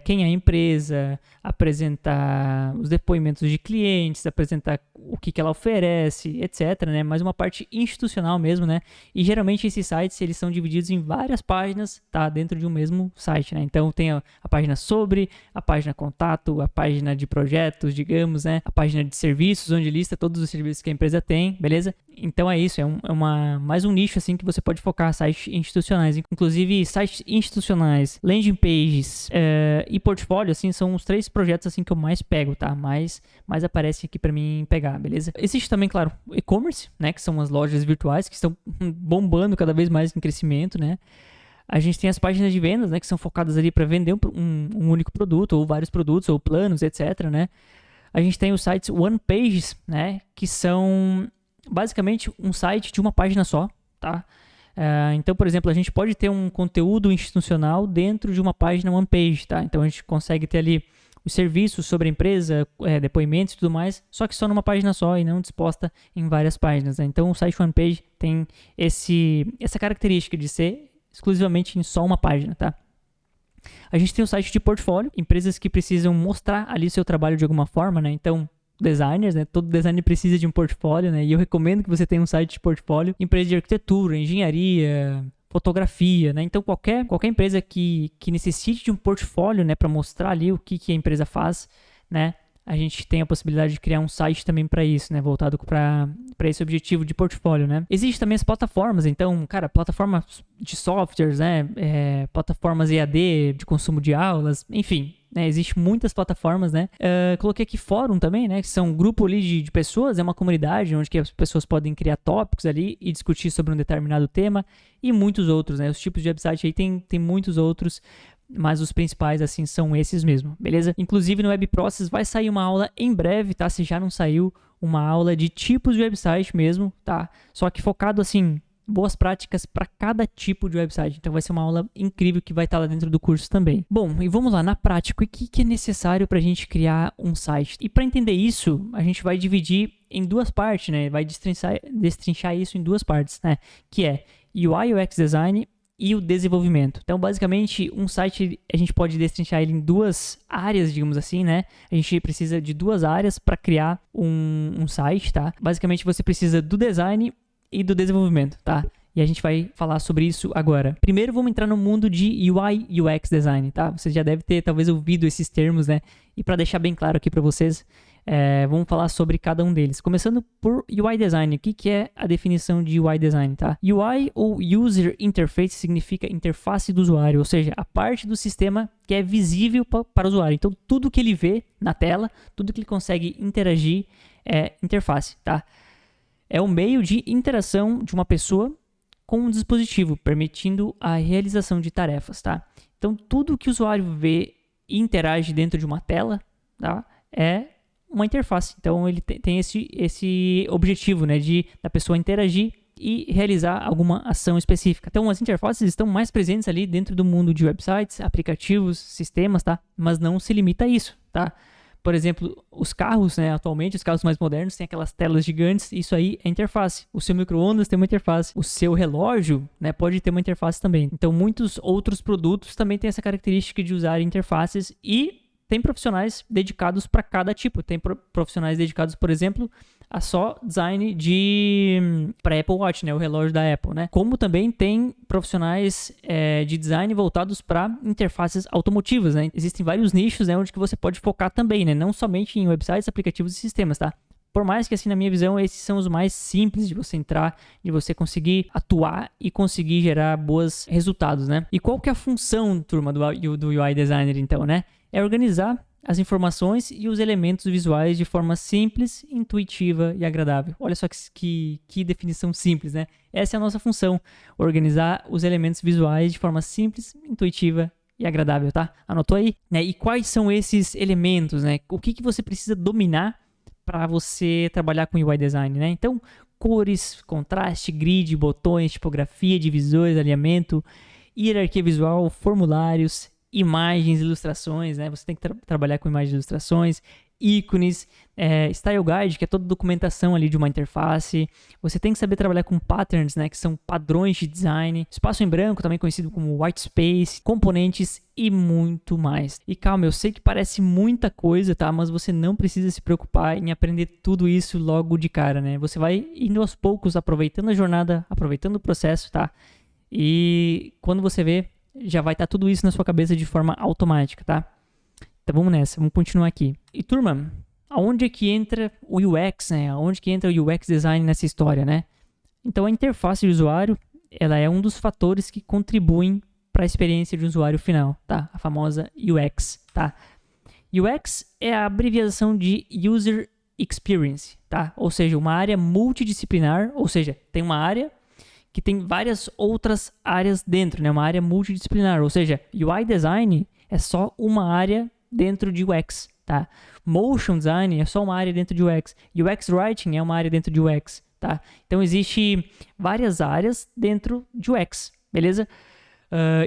quem é a empresa, apresentar os depoimentos de clientes, apresentar o que ela oferece, etc, né? Mas uma parte institucional mesmo, né? E geralmente esses sites, eles são divididos em várias páginas, tá? Dentro de um mesmo site, né? Então tem a página sobre, a página contato, a página de projetos, digamos, né? A página de serviços, onde lista todos os serviços que a empresa tem, beleza? Então é isso, mais um nicho assim que você pode focar, sites institucionais. Inclusive, sites institucionais, landing pages e portfólio, assim, são os 3 projetos assim que eu mais pego, tá? Mais aparece aqui para mim pegar, beleza? Existe também, claro, e-commerce, né? Que são as lojas virtuais que estão bombando cada vez mais em crescimento, né? A gente tem as páginas de vendas, né? Que são focadas ali para vender um único produto, ou vários produtos, ou planos, etc, né? A gente tem os sites one pages, né? Que são basicamente um site de uma página só, tá? Então, por exemplo, a gente pode ter um conteúdo institucional dentro de uma página one page, tá? Então, a gente consegue ter ali os serviços sobre a empresa, depoimentos e tudo mais, só que só numa página só e não disposta em várias páginas, né? Então, o site one page tem essa característica de ser exclusivamente em só uma página, tá? A gente tem o site de portfólio, empresas que precisam mostrar ali seu trabalho de alguma forma, né? Então, designers, né? Todo designer precisa de um portfólio, né? E eu recomendo que você tenha um site de portfólio. Empresa de arquitetura, engenharia, fotografia, né? Então qualquer empresa que necessite de um portfólio, né, para mostrar ali o que a empresa faz, né? A gente tem a possibilidade de criar um site também para isso, né? Voltado para esse objetivo de portfólio, né? Existem também as plataformas, então, cara, plataformas de softwares, né? Plataformas EAD, de consumo de aulas, enfim, né? Existem muitas plataformas, né? Coloquei aqui fórum também, né? Que são um grupo ali de pessoas, é uma comunidade onde que as pessoas podem criar tópicos ali e discutir sobre um determinado tema e muitos outros, né? Os tipos de website aí tem muitos outros, mas os principais, assim, são esses mesmo, beleza? Inclusive, no Web Process vai sair uma aula em breve, tá? Se já não saiu, uma aula de tipos de website mesmo, tá? Só que focado, assim, boas práticas para cada tipo de website. Então, vai ser uma aula incrível que vai estar lá dentro do curso também. Bom, e vamos lá, na prática, o que é necessário para a gente criar um site? E para entender isso, a gente vai dividir em 2 partes, né? Vai destrinchar isso em 2 partes, né? Que é UI UX Design e o desenvolvimento. Então, basicamente, um site a gente pode destrinchar ele em 2 áreas, digamos assim, né? A gente precisa de 2 áreas para criar um site, tá? Basicamente, você precisa do design e do desenvolvimento, tá? E a gente vai falar sobre isso agora. Primeiro, vamos entrar no mundo de UI UX Design, tá? Você já deve ter, talvez, ouvido esses termos, né? E para deixar bem claro aqui para vocês, vamos falar sobre cada um deles. Começando por UI Design. O que é a definição de UI Design, tá? UI ou User Interface significa interface do usuário, ou seja, a parte do sistema que é visível para o usuário. Então, tudo que ele vê na tela, tudo que ele consegue interagir é interface, tá? É um meio de interação de uma pessoa com um dispositivo, permitindo a realização de tarefas, tá? Então, tudo que o usuário vê e interage dentro de uma tela, tá? É uma interface. Então, ele tem esse objetivo, né? Da pessoa interagir e realizar alguma ação específica. Então, as interfaces estão mais presentes ali dentro do mundo de websites, aplicativos, sistemas, tá? Mas não se limita a isso, tá? Por exemplo, os carros, né, atualmente, os carros mais modernos têm aquelas telas gigantes, isso aí é interface. O seu micro-ondas tem uma interface. O seu relógio, né, pode ter uma interface também. Então, muitos outros produtos também têm essa característica de usar interfaces e tem profissionais dedicados para cada tipo. Tem profissionais dedicados, por exemplo, a só design para Apple Watch, né, o relógio da Apple, né? Como também tem profissionais de design voltados para interfaces automotivas, né? Existem vários nichos, né, onde que você pode focar também, né? Não somente em websites, aplicativos e sistemas, tá? Por mais que, assim, na minha visão, esses são os mais simples de você entrar, de você conseguir atuar e conseguir gerar bons resultados, né? E qual que é a função, turma, do UI Designer, então, né? É organizar as informações e os elementos visuais de forma simples, intuitiva e agradável. Olha só que definição simples, né? Essa é a nossa função, organizar os elementos visuais de forma simples, intuitiva e agradável, tá? Anotou aí? Né? E quais são esses elementos, né? O que você precisa dominar para você trabalhar com UI Design, né? Então, cores, contraste, grid, botões, tipografia, divisores, alinhamento, hierarquia visual, formulários, imagens, ilustrações, né? Você tem que trabalhar com imagens e ilustrações, ícones, Style Guide, que é toda a documentação ali de uma interface. Você tem que saber trabalhar com patterns, né? Que são padrões de design. Espaço em branco, também conhecido como white space, componentes e muito mais. E calma, eu sei que parece muita coisa, tá? Mas você não precisa se preocupar em aprender tudo isso logo de cara, né? Você vai indo aos poucos, aproveitando a jornada, aproveitando o processo, tá? E quando você vê, já vai estar tudo isso na sua cabeça de forma automática, tá? Então vamos nessa, vamos continuar aqui. E turma, aonde é que entra o UX, né? Aonde que entra o UX Design nessa história, né? Então a interface de usuário, ela é um dos fatores que contribuem para a experiência de usuário final, tá? A famosa UX, tá? UX é a abreviação de User Experience, tá? Ou seja, uma área multidisciplinar, ou seja, tem uma área que tem várias outras áreas dentro, né? Uma área multidisciplinar, ou seja, UI Design é só uma área dentro de UX, tá? Motion Design é só uma área dentro de UX. UX Writing é uma área dentro de UX, tá? Então, existe várias áreas dentro de UX, beleza?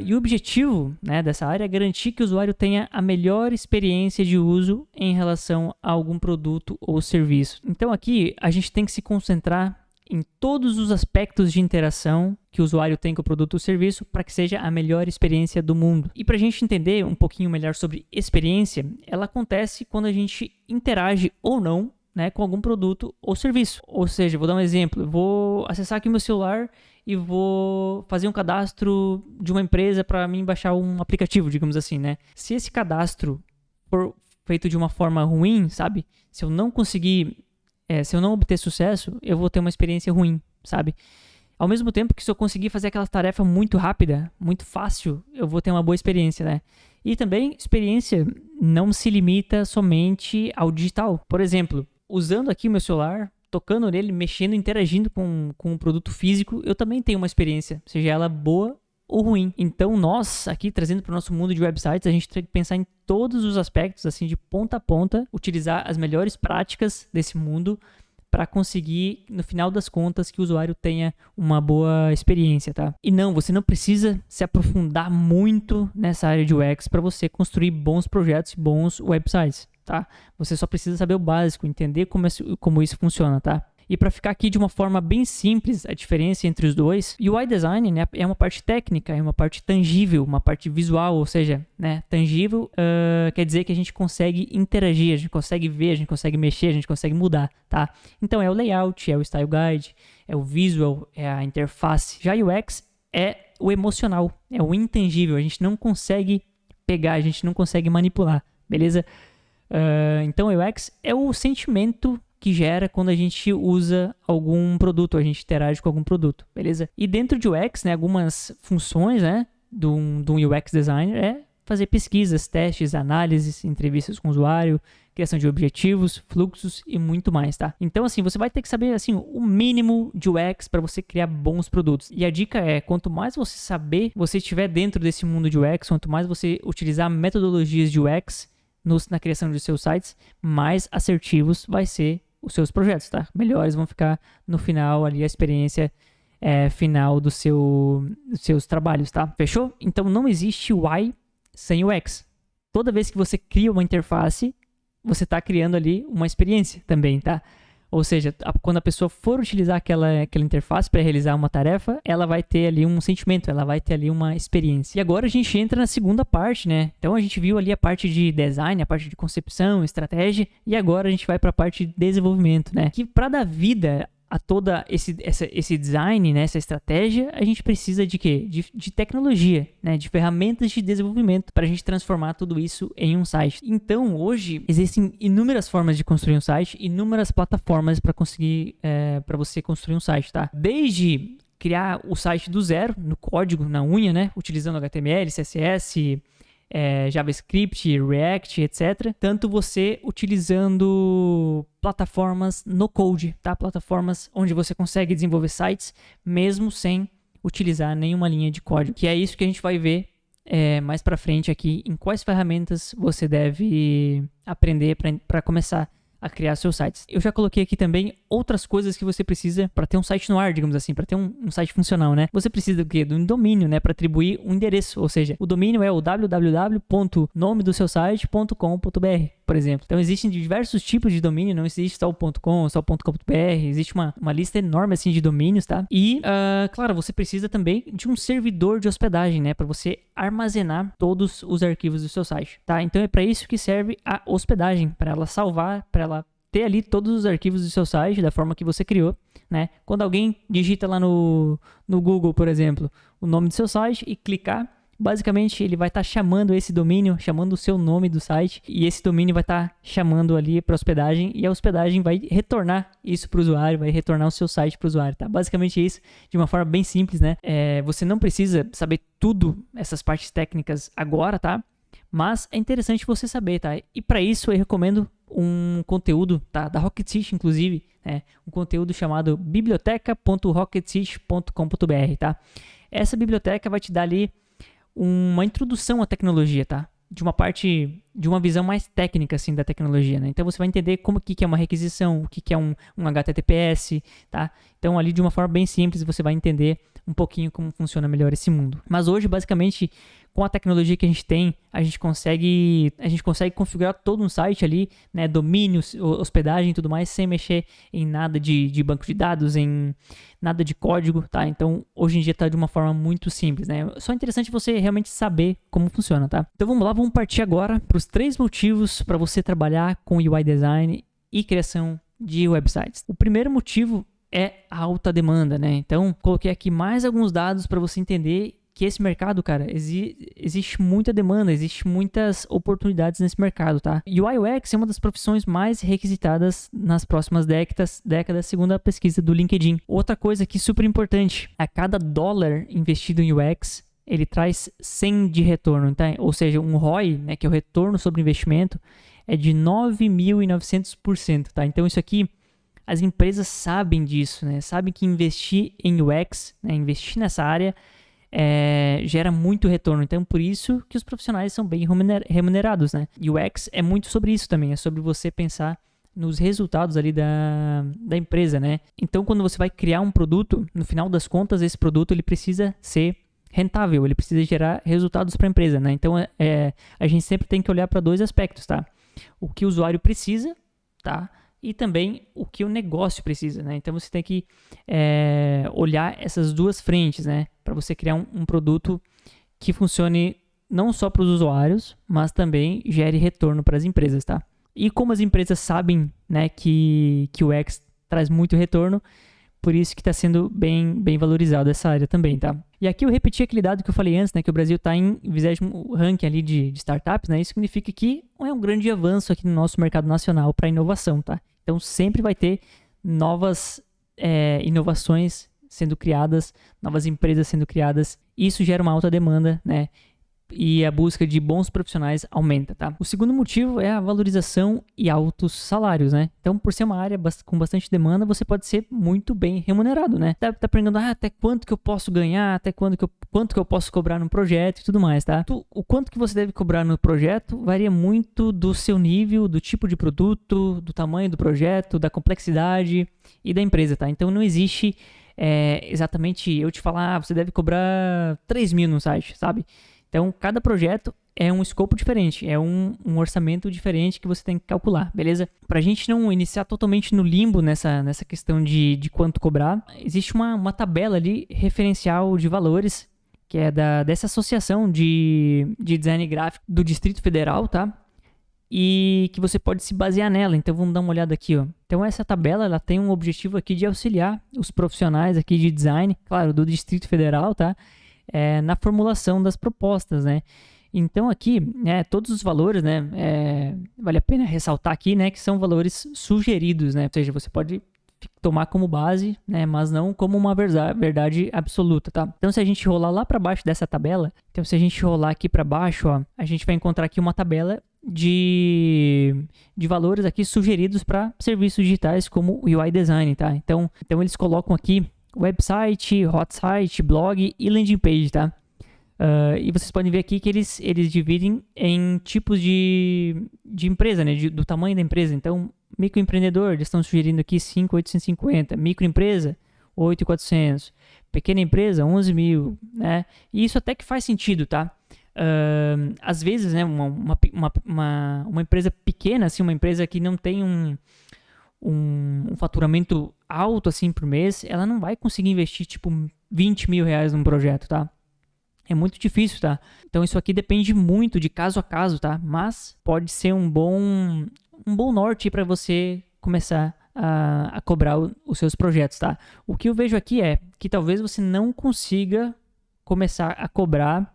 E o objetivo, né, dessa área é garantir que o usuário tenha a melhor experiência de uso em relação a algum produto ou serviço. Então, aqui, a gente tem que se concentrar em todos os aspectos de interação que o usuário tem com o produto ou serviço para que seja a melhor experiência do mundo. E para a gente entender um pouquinho melhor sobre experiência, ela acontece quando a gente interage ou não, né, com algum produto ou serviço. Ou seja, vou dar um exemplo, eu vou acessar aqui meu celular e vou fazer um cadastro de uma empresa para mim baixar um aplicativo, digamos assim, né? Se esse cadastro for feito de uma forma ruim, sabe? Se eu não conseguir se eu não obter sucesso, eu vou ter uma experiência ruim, sabe? Ao mesmo tempo que se eu conseguir fazer aquela tarefa muito rápida, muito fácil, eu vou ter uma boa experiência, né? E também, experiência não se limita somente ao digital. Por exemplo, usando aqui o meu celular, tocando nele, mexendo, interagindo com um produto físico, eu também tenho uma experiência, seja ela boa ou ruim. Então, nós, aqui, trazendo para o nosso mundo de websites, a gente tem que pensar em todos os aspectos, assim, de ponta a ponta, utilizar as melhores práticas desse mundo para conseguir, no final das contas, que o usuário tenha uma boa experiência, tá? E não, você não precisa se aprofundar muito nessa área de UX para você construir bons projetos e bons websites, tá? Você só precisa saber o básico, entender como isso funciona, tá? E para ficar aqui de uma forma bem simples, a diferença entre os dois, UI Design, né, é uma parte técnica, é uma parte tangível, uma parte visual, ou seja, né, tangível quer dizer que a gente consegue interagir, a gente consegue ver, a gente consegue mexer, a gente consegue mudar, tá? Então é o layout, é o Style Guide, é o visual, é a interface. Já UX é o emocional, é o intangível, a gente não consegue pegar, a gente não consegue manipular, beleza? Então UX é o sentimento que gera quando a gente usa algum produto, a gente interage com algum produto, beleza? E dentro de UX, né, algumas funções, né, de um UX designer é fazer pesquisas, testes, análises, entrevistas com o usuário, criação de objetivos, fluxos e muito mais, tá? Então, assim, você vai ter que saber, assim, o mínimo de UX para você criar bons produtos. E a dica é, quanto mais você saber, você estiver dentro desse mundo de UX, quanto mais você utilizar metodologias de UX na criação de seus sites, mais assertivos vai ser os seus projetos, tá? Melhores vão ficar no final ali, a experiência final dos seus trabalhos, tá? Fechou? Então não existe UI sem UX. Toda vez que você cria uma interface, você está criando ali uma experiência também, tá? Ou seja, quando a pessoa for utilizar aquela interface para realizar uma tarefa, ela vai ter ali um sentimento, ela vai ter ali uma experiência. E agora a gente entra na segunda parte, né? Então a gente viu ali a parte de design, a parte de concepção, estratégia, e agora a gente vai para a parte de desenvolvimento, né? Que para dar vida a toda esse design, né, essa estratégia, a gente precisa de quê? De tecnologia, né, de ferramentas de desenvolvimento para a gente transformar tudo isso em um site. Então, hoje, existem inúmeras formas de construir um site, inúmeras plataformas para para você construir um site, tá? Desde criar o site do zero, no código, na unha, né, utilizando HTML, CSS, JavaScript, React, etc. Tanto você utilizando plataformas no code, tá? Plataformas onde você consegue desenvolver sites mesmo sem utilizar nenhuma linha de código. Que é isso que a gente vai ver mais pra frente aqui, em quais ferramentas você deve aprender para começar a criar seus sites. Eu já coloquei aqui também outras coisas que você precisa para ter um site no ar, digamos assim, para ter um site funcional, né? Você precisa do quê? De um domínio, né? Para atribuir um endereço, ou seja, o domínio é o www.nomedosseusite.com.br, por exemplo. Então existem diversos tipos de domínio, não existe só o .com, só o .com.br, existe uma lista enorme assim de domínios, tá? E, claro, você precisa também de um servidor de hospedagem, né? Para você armazenar todos os arquivos do seu site, tá? Então é para isso que serve a hospedagem, para ela salvar, para ela ter ali todos os arquivos do seu site da forma que você criou, né? Quando alguém digita lá no Google, por exemplo, o nome do seu site e clicar, basicamente ele vai estar chamando esse domínio, chamando o seu nome do site, e esse domínio vai estar chamando ali para hospedagem, e a hospedagem vai retornar isso para o usuário, vai retornar o seu site para o usuário, tá? Basicamente isso, de uma forma bem simples, né? Você não precisa saber tudo, essas partes técnicas agora, tá? Mas é interessante você saber, tá? E para isso eu recomendo um conteúdo, tá? Da Rocket City, inclusive, né? Um conteúdo chamado biblioteca.rocketcity.com.br, tá? Essa biblioteca vai te dar ali uma introdução à tecnologia, tá? De uma visão mais técnica, assim, da tecnologia, né? Então você vai entender como que é uma requisição, o que é um HTTPS, tá? Então ali de uma forma bem simples você vai entender um pouquinho como funciona melhor esse mundo. Mas hoje, basicamente, com a tecnologia que a gente tem, a gente consegue configurar todo um site ali, né, domínio, hospedagem e tudo mais, sem mexer em nada de banco de dados, em nada de código, tá? Então, hoje em dia tá de uma forma muito simples, né? Só é interessante você realmente saber como funciona, tá? Então, vamos lá, vamos partir agora para os 3 motivos para você trabalhar com UI Design e criação de websites. O primeiro motivo é a alta demanda, né? Então, coloquei aqui mais alguns dados para você entender que esse mercado, cara, existe muita demanda, existe muitas oportunidades nesse mercado, tá? UI UX é uma das profissões mais requisitadas nas próximas décadas, segundo a pesquisa do LinkedIn. Outra coisa que é super importante, a cada dólar investido em UX, ele traz 100 de retorno, tá? Ou seja, um ROI, né, que é o retorno sobre investimento, é de 9.900%, tá? Então isso aqui, as empresas sabem disso, né? Sabem que investir em UX, né, investir nessa área, gera muito retorno. Então, por isso que os profissionais são bem remunerados, né? UX é muito sobre isso também, é sobre você pensar nos resultados ali da empresa, né? Então, quando você vai criar um produto, no final das contas, esse produto ele precisa ser rentável, ele precisa gerar resultados para a empresa, né? Então, a gente sempre tem que olhar para 2 aspectos, tá? O que o usuário precisa, tá? E também o que o negócio precisa, né? Então você tem que olhar essas 2 frentes, né? Para você criar um produto que funcione não só para os usuários, mas também gere retorno para as empresas, tá? E como as empresas sabem, né, que o UX traz muito retorno, por isso que está sendo bem valorizado essa área também, tá? E aqui eu repeti aquele dado que eu falei antes, né, que o Brasil está em 20º ranking ali de startups, né? Isso significa que é um grande avanço aqui no nosso mercado nacional para inovação, tá? Então sempre vai ter novas inovações sendo criadas, novas empresas sendo criadas. Isso gera uma alta demanda, né? E a busca de bons profissionais aumenta, tá? O segundo motivo é a valorização e altos salários, né? Então, por ser uma área com bastante demanda, você pode ser muito bem remunerado, né? Tá perguntando, até quanto que eu posso ganhar, até quanto que eu posso cobrar no projeto e tudo mais, tá? O quanto que você deve cobrar no projeto varia muito do seu nível, do tipo de produto, do tamanho do projeto, da complexidade e da empresa, tá? Então, não existe exatamente eu te falar, você deve cobrar 3 mil no site, sabe? Então, cada projeto é um escopo diferente, é um orçamento diferente que você tem que calcular, beleza? Pra gente não iniciar totalmente no limbo nessa questão de quanto cobrar, existe uma tabela ali referencial de valores, que é dessa associação de design gráfico do Distrito Federal, tá? E que você pode se basear nela. Então vamos dar uma olhada aqui, ó. Então essa tabela, ela tem um objetivo aqui de auxiliar os profissionais aqui de design, claro, do Distrito Federal, tá? Na formulação das propostas, né? Então aqui, né, todos os valores, né, vale a pena ressaltar aqui, né, que são valores sugeridos, né? Ou seja, você pode tomar como base, né, mas não como uma verdade absoluta, tá? Então se a gente rolar lá para baixo dessa tabela, então se a gente rolar aqui para baixo, ó, a gente vai encontrar aqui uma tabela de valores aqui sugeridos para serviços digitais como o UI Design, tá? Então eles colocam aqui website, hot site, blog e landing page, tá? E vocês podem ver aqui que eles dividem em tipos de empresa, né? Do tamanho da empresa. Então, microempreendedor, eles estão sugerindo aqui 5.850. Microempresa, 8.400. Pequena empresa, 11.000, né? E isso até que faz sentido, tá? Às vezes, né, uma empresa pequena, assim, uma empresa que não tem um faturamento alto assim por mês, ela não vai conseguir investir tipo 20 mil reais num projeto, tá? É muito difícil, tá? Então isso aqui depende muito de caso a caso, tá? Mas pode ser um bom norte para você começar a cobrar os seus projetos, tá? O que eu vejo aqui é que talvez você não consiga começar a cobrar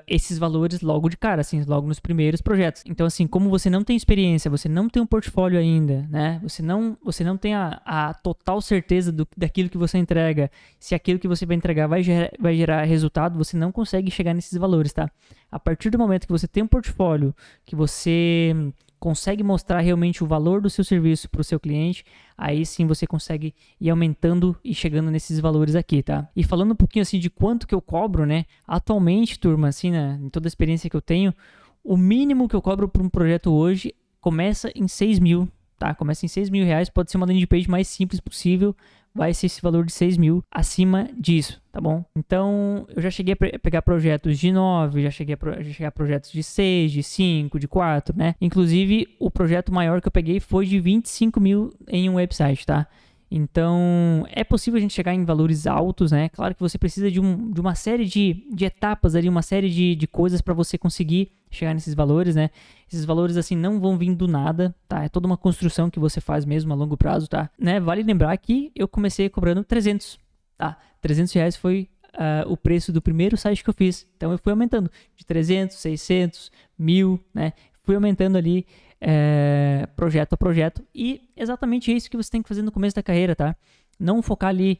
esses valores logo de cara, assim, logo nos primeiros projetos. Então, assim, como você não tem experiência, você não tem um portfólio ainda, né? Você não tem a total certeza daquilo que você entrega. Se aquilo que você vai entregar vai gerar resultado, você não consegue chegar nesses valores, tá? A partir do momento que você tem um portfólio, que você consegue mostrar realmente o valor do seu serviço para o seu cliente, aí sim você consegue ir aumentando e chegando nesses valores aqui, tá? E falando um pouquinho assim de quanto que eu cobro, né? Atualmente, turma, assim, né, em toda a experiência que eu tenho, o mínimo que eu cobro por um projeto hoje começa em 6 mil, tá? Começa em 6 mil reais, pode ser uma landing page mais simples possível, vai ser esse valor de 6 mil acima disso, tá bom? Então, eu já cheguei a pegar projetos de 9, já cheguei a projetos de 6, de 5, de 4, né? Inclusive, o projeto maior que eu peguei foi de 25 mil em um website, tá? Então, é possível a gente chegar em valores altos, né? Claro que você precisa de uma série de etapas ali, uma série de coisas para você conseguir chegar nesses valores, né? Esses valores, assim, não vão vir do nada, tá? É toda uma construção que você faz mesmo a longo prazo, tá? Né? Vale lembrar que eu comecei cobrando 300, tá? 300 reais foi o preço do primeiro site que eu fiz. Então, eu fui aumentando de 300, 600, 1.000, né? Fui aumentando ali projeto a projeto, e exatamente isso que você tem que fazer no começo da carreira, tá? Não focar ali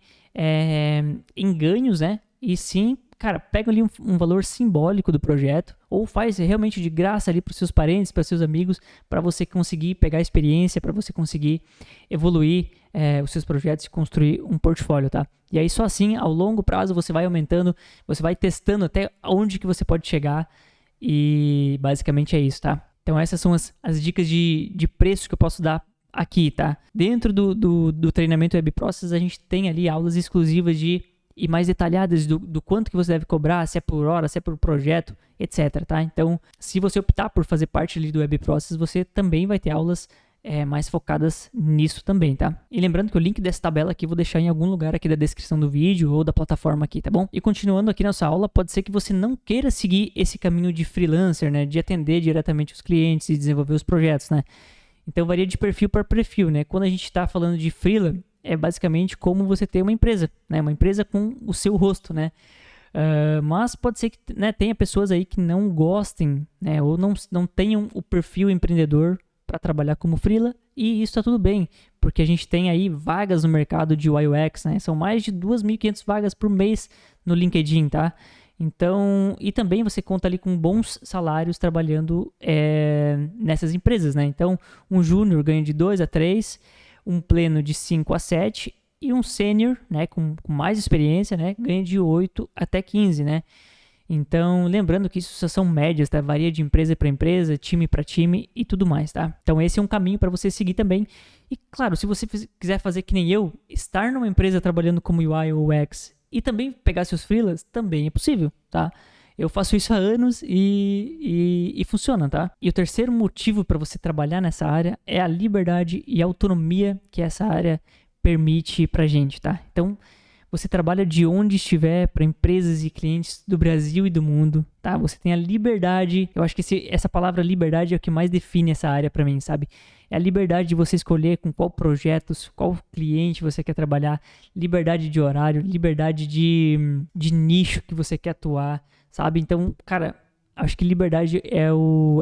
em ganhos, né? E sim, cara, pega ali um valor simbólico do projeto, ou faz realmente de graça ali para os seus parentes, para seus amigos, para você conseguir pegar experiência, para você conseguir evoluir os seus projetos e construir um portfólio, tá? E aí só assim, ao longo prazo, você vai aumentando, você vai testando até onde que você pode chegar, e basicamente é isso, tá? Então essas são as dicas de preço que eu posso dar aqui, tá? Dentro do treinamento Web Process, a gente tem ali aulas exclusivas e mais detalhadas do quanto que você deve cobrar, se é por hora, se é por projeto, etc, tá? Então, se você optar por fazer parte ali do Web Process, você também vai ter aulas mais focadas nisso também, tá? E lembrando que o link dessa tabela aqui eu vou deixar em algum lugar aqui da descrição do vídeo ou da plataforma aqui, tá bom? E continuando aqui nossa aula, pode ser que você não queira seguir esse caminho de freelancer, né? De atender diretamente os clientes e desenvolver os projetos, né? Então varia de perfil para perfil, né? Quando a gente está falando de freela, é basicamente como você ter uma empresa, né? Uma empresa com o seu rosto, né? Mas pode ser que, né, tenha pessoas aí que não gostem, né? Ou não tenham o perfil empreendedor para trabalhar como freela, e isso está tudo bem, porque a gente tem aí vagas no mercado de UI UX, né? São mais de 2.500 vagas por mês no LinkedIn, tá? Então, e também você conta ali com bons salários trabalhando nessas empresas, né? Então, um júnior ganha de 2 a 3, um pleno de 5 a 7, e um sênior, né, com mais experiência, né, ganha de 8 até 15, né? Então, lembrando que isso só são médias, tá? Varia de empresa para empresa, time para time e tudo mais, tá? Então, esse é um caminho para você seguir também. E, claro, se você quiser fazer que nem eu, estar numa empresa trabalhando como UI ou UX e também pegar seus freelas, também é possível, tá? Eu faço isso há anos e funciona, tá? E o terceiro motivo para você trabalhar nessa área é a liberdade e a autonomia que essa área permite pra gente, tá? Então, você trabalha de onde estiver para empresas e clientes do Brasil e do mundo, tá? Você tem a liberdade. Eu acho que essa palavra liberdade é o que mais define essa área para mim, sabe? É a liberdade de você escolher com qual projetos, qual cliente você quer trabalhar, liberdade de horário, liberdade de nicho que você quer atuar, sabe? Então, cara, acho que liberdade é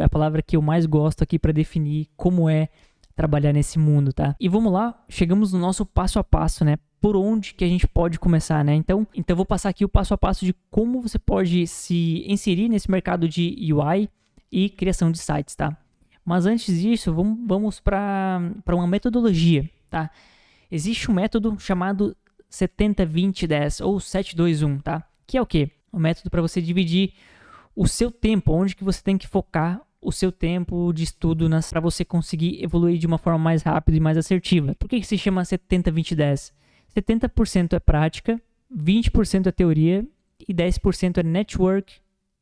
a palavra que eu mais gosto aqui para definir como é trabalhar nesse mundo, tá? E vamos lá, chegamos no nosso passo a passo, né? Por onde que a gente pode começar, né? Então eu vou passar aqui o passo a passo de como você pode se inserir nesse mercado de UI e criação de sites, tá? Mas antes disso, vamos para uma metodologia, tá? Existe um método chamado 70-20-10 ou 7-2-1, tá? Que é o quê? Um método para você dividir o seu tempo, onde que você tem que focar o seu tempo de estudo para você conseguir evoluir de uma forma mais rápida e mais assertiva. Por que se chama 70-20-10? 70% é prática, 20% é teoria e 10% é network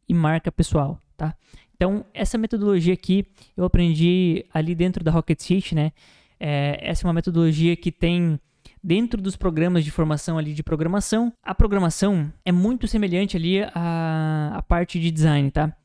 e marca pessoal, tá? Então, essa metodologia aqui eu aprendi ali dentro da Rocket City, né? Essa é uma metodologia que tem dentro dos programas de formação ali de programação. A programação é muito semelhante ali à parte de design, tá?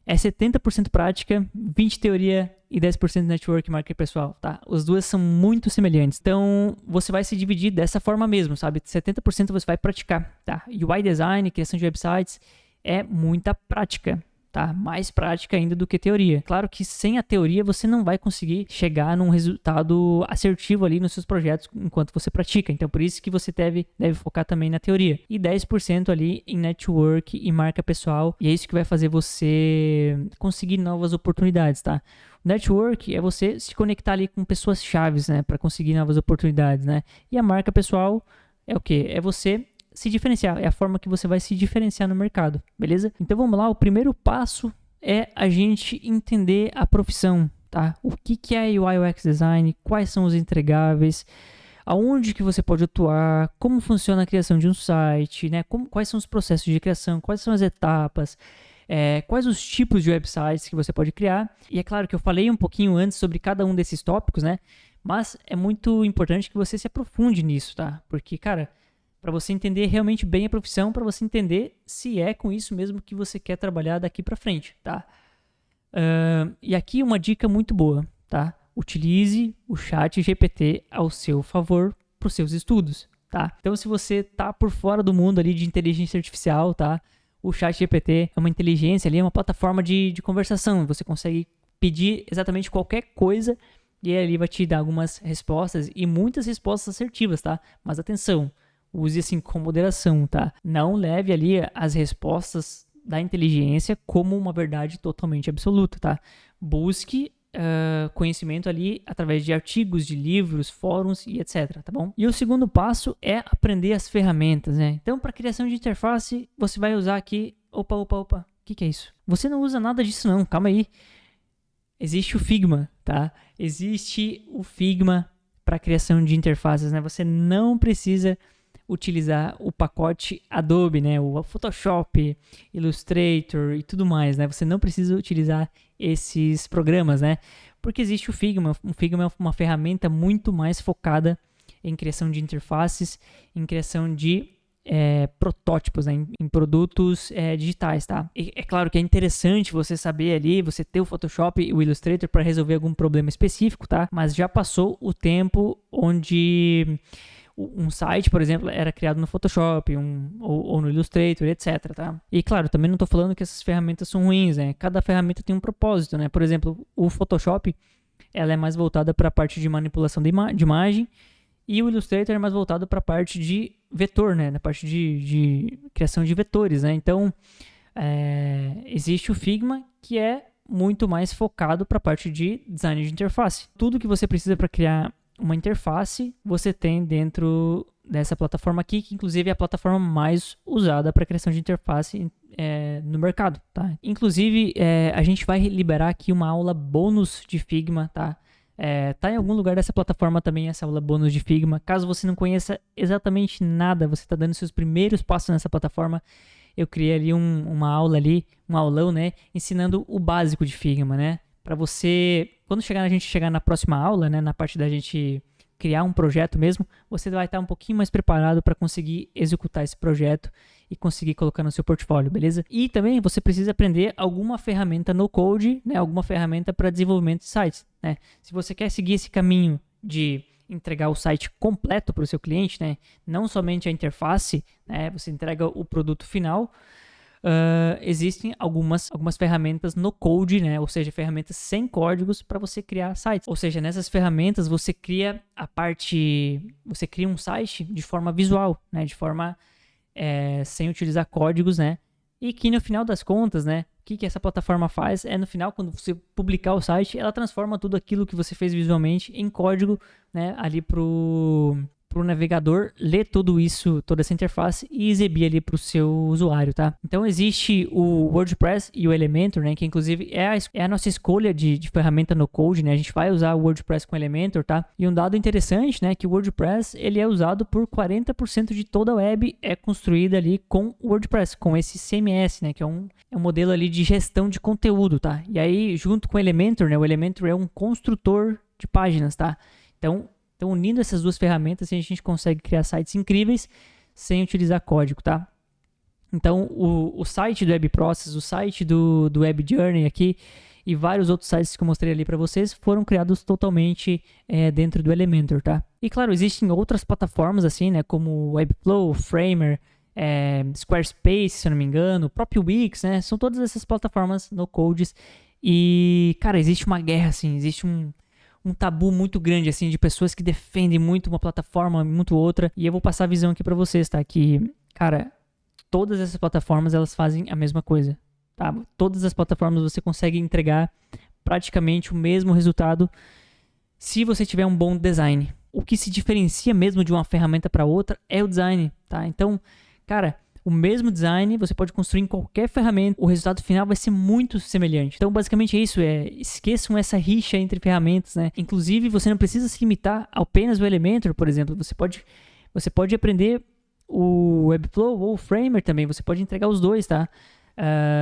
É 70% prática, 20% teoria e 10% network e marca pessoal, tá? As duas são muito semelhantes. Então, você vai se dividir dessa forma mesmo, sabe? 70% você vai praticar, tá? UI design, criação de websites, é muita prática, tá? Mais prática ainda do que teoria. Claro que sem a teoria você não vai conseguir chegar num resultado assertivo ali nos seus projetos enquanto você pratica. Então, por isso que você deve focar também na teoria. E 10% ali em network e marca pessoal. E é isso que vai fazer você conseguir novas oportunidades, tá? O network é você se conectar ali com pessoas chaves, né? Para conseguir novas oportunidades, né? E a marca pessoal é o quê? É você se diferenciar, é a forma que você vai se diferenciar no mercado, beleza? Então vamos lá, o primeiro passo é a gente entender a profissão, tá? O que é UI UX Design, quais são os entregáveis, aonde que você pode atuar, como funciona a criação de um site, né? Quais são os processos de criação, quais são as etapas, quais os tipos de websites que você pode criar. E é claro que eu falei um pouquinho antes sobre cada um desses tópicos, né? Mas é muito importante que você se aprofunde nisso, tá? Porque, cara, para você entender realmente bem a profissão, para você entender se é com isso mesmo que você quer trabalhar daqui para frente, tá? E aqui uma dica muito boa, tá? Utilize o chat GPT ao seu favor para os seus estudos, tá? Então, se você tá por fora do mundo ali de inteligência artificial, tá? O chat GPT é uma inteligência ali, é uma plataforma de conversação. Você consegue pedir exatamente qualquer coisa e ele vai te dar algumas respostas e muitas respostas assertivas, tá? Mas atenção, use assim com moderação, tá? Não leve ali as respostas da inteligência como uma verdade totalmente absoluta, tá? Busque conhecimento ali através de artigos, de livros, fóruns e etc, tá bom? E o segundo passo é aprender as ferramentas, né? Então, para criação de interface, você vai usar aqui... Opa. O que é isso? Você não usa nada disso não, calma aí. Existe o Figma, tá? Existe o Figma para criação de interfaces, né? Você não precisa utilizar o pacote Adobe, né, o Photoshop, Illustrator e tudo mais, né? Você não precisa utilizar esses programas, né? Porque existe o Figma. O Figma é uma ferramenta muito mais focada em criação de interfaces, em criação de protótipos, né, em produtos digitais, tá? E é claro que é interessante você saber ali, você ter o Photoshop e o Illustrator para resolver algum problema específico, tá? Mas já passou o tempo onde um site, por exemplo, era criado no Photoshop ou no Illustrator, etc, tá? E claro, também não estou falando que essas ferramentas são ruins, né? Cada ferramenta tem um propósito, né? Por exemplo, o Photoshop, ela é mais voltada para a parte de manipulação de imagem e o Illustrator é mais voltado para a parte de vetor, né? Na parte de criação de vetores, né? Então, existe o Figma, que é muito mais focado para a parte de design de interface. Tudo que você precisa para criar uma interface você tem dentro dessa plataforma aqui, que inclusive é a plataforma mais usada para criação de interface no mercado, tá? Inclusive, a gente vai liberar aqui uma aula bônus de Figma, tá? Tá em algum lugar dessa plataforma também essa aula bônus de Figma. Caso você não conheça exatamente nada, você está dando seus primeiros passos nessa plataforma, eu criei ali uma aula ali, um aulão, né, ensinando o básico de Figma, né, para você, quando a gente chegar na próxima aula, né, na parte da gente criar um projeto mesmo, você vai estar um pouquinho mais preparado para conseguir executar esse projeto e conseguir colocar no seu portfólio, beleza? E também você precisa aprender alguma ferramenta no code, né, alguma ferramenta para desenvolvimento de sites, né? Se você quer seguir esse caminho de entregar o site completo para o seu cliente, né, não somente a interface, né, você entrega o produto final. Existem algumas ferramentas no code, né? Ou seja, ferramentas sem códigos para você criar sites. Ou seja, nessas ferramentas você cria um site de forma visual, né? De forma sem utilizar códigos, né? E que no final das contas, né? O que essa plataforma faz é no final, quando você publicar o site, ela transforma tudo aquilo que você fez visualmente em código, né? Ali pro navegador ler tudo isso, toda essa interface e exibir ali para o seu usuário, tá? Então existe o WordPress e o Elementor, né? Que inclusive é a nossa escolha de ferramenta no code, né? A gente vai usar o WordPress com o Elementor, tá? E um dado interessante, né? Que o WordPress, ele é usado por 40% de toda a web é construída ali com o WordPress, com esse CMS, né? Que é um modelo ali de gestão de conteúdo, tá? E aí, junto com o Elementor, né? O Elementor é um construtor de páginas, tá? Então, unindo essas duas ferramentas, a gente consegue criar sites incríveis sem utilizar código, tá? Então, o site do WebProcess, o site do WebJourney aqui e vários outros sites que eu mostrei ali para vocês foram criados totalmente dentro do Elementor, tá? E, claro, existem outras plataformas assim, né? Como Webflow, Framer, Squarespace, se eu não me engano, o próprio Wix, né? São todas essas plataformas no Codes. E, cara, existe uma guerra, assim, existe um tabu muito grande, assim, de pessoas que defendem muito uma plataforma, muito outra. E eu vou passar a visão aqui pra vocês, tá? Que, cara, todas essas plataformas, elas fazem a mesma coisa, tá? Todas as plataformas você consegue entregar praticamente o mesmo resultado se você tiver um bom design. O que se diferencia mesmo de uma ferramenta para outra é o design, tá? Então, cara, o mesmo design você pode construir em qualquer ferramenta, o resultado final vai ser muito semelhante. Então, basicamente é isso, esqueçam essa rixa entre ferramentas, né? Inclusive, você não precisa se limitar apenas ao Elementor, por exemplo. Você pode aprender o Webflow ou o Framer também, você pode entregar os dois, tá?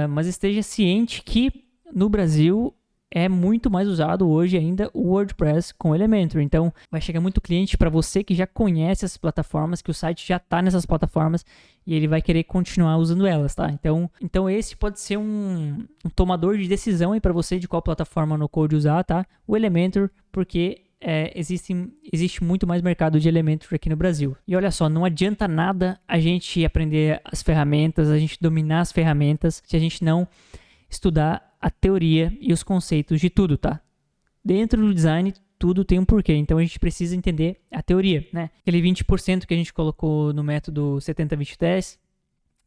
Mas esteja ciente que no Brasil é muito mais usado hoje ainda o WordPress com o Elementor. Então, vai chegar muito cliente para você que já conhece essas plataformas, que o site já está nessas plataformas e ele vai querer continuar usando elas, tá? Então esse pode ser um tomador de decisão aí para você de qual plataforma no code usar, tá? O Elementor, porque existe muito mais mercado de Elementor aqui no Brasil. E olha só, não adianta nada a gente aprender as ferramentas, a gente dominar as ferramentas, se a gente não estudar a teoria e os conceitos de tudo, tá? Dentro do design, tudo tem um porquê, então a gente precisa entender a teoria, né? Aquele 20% que a gente colocou no método 70-20-10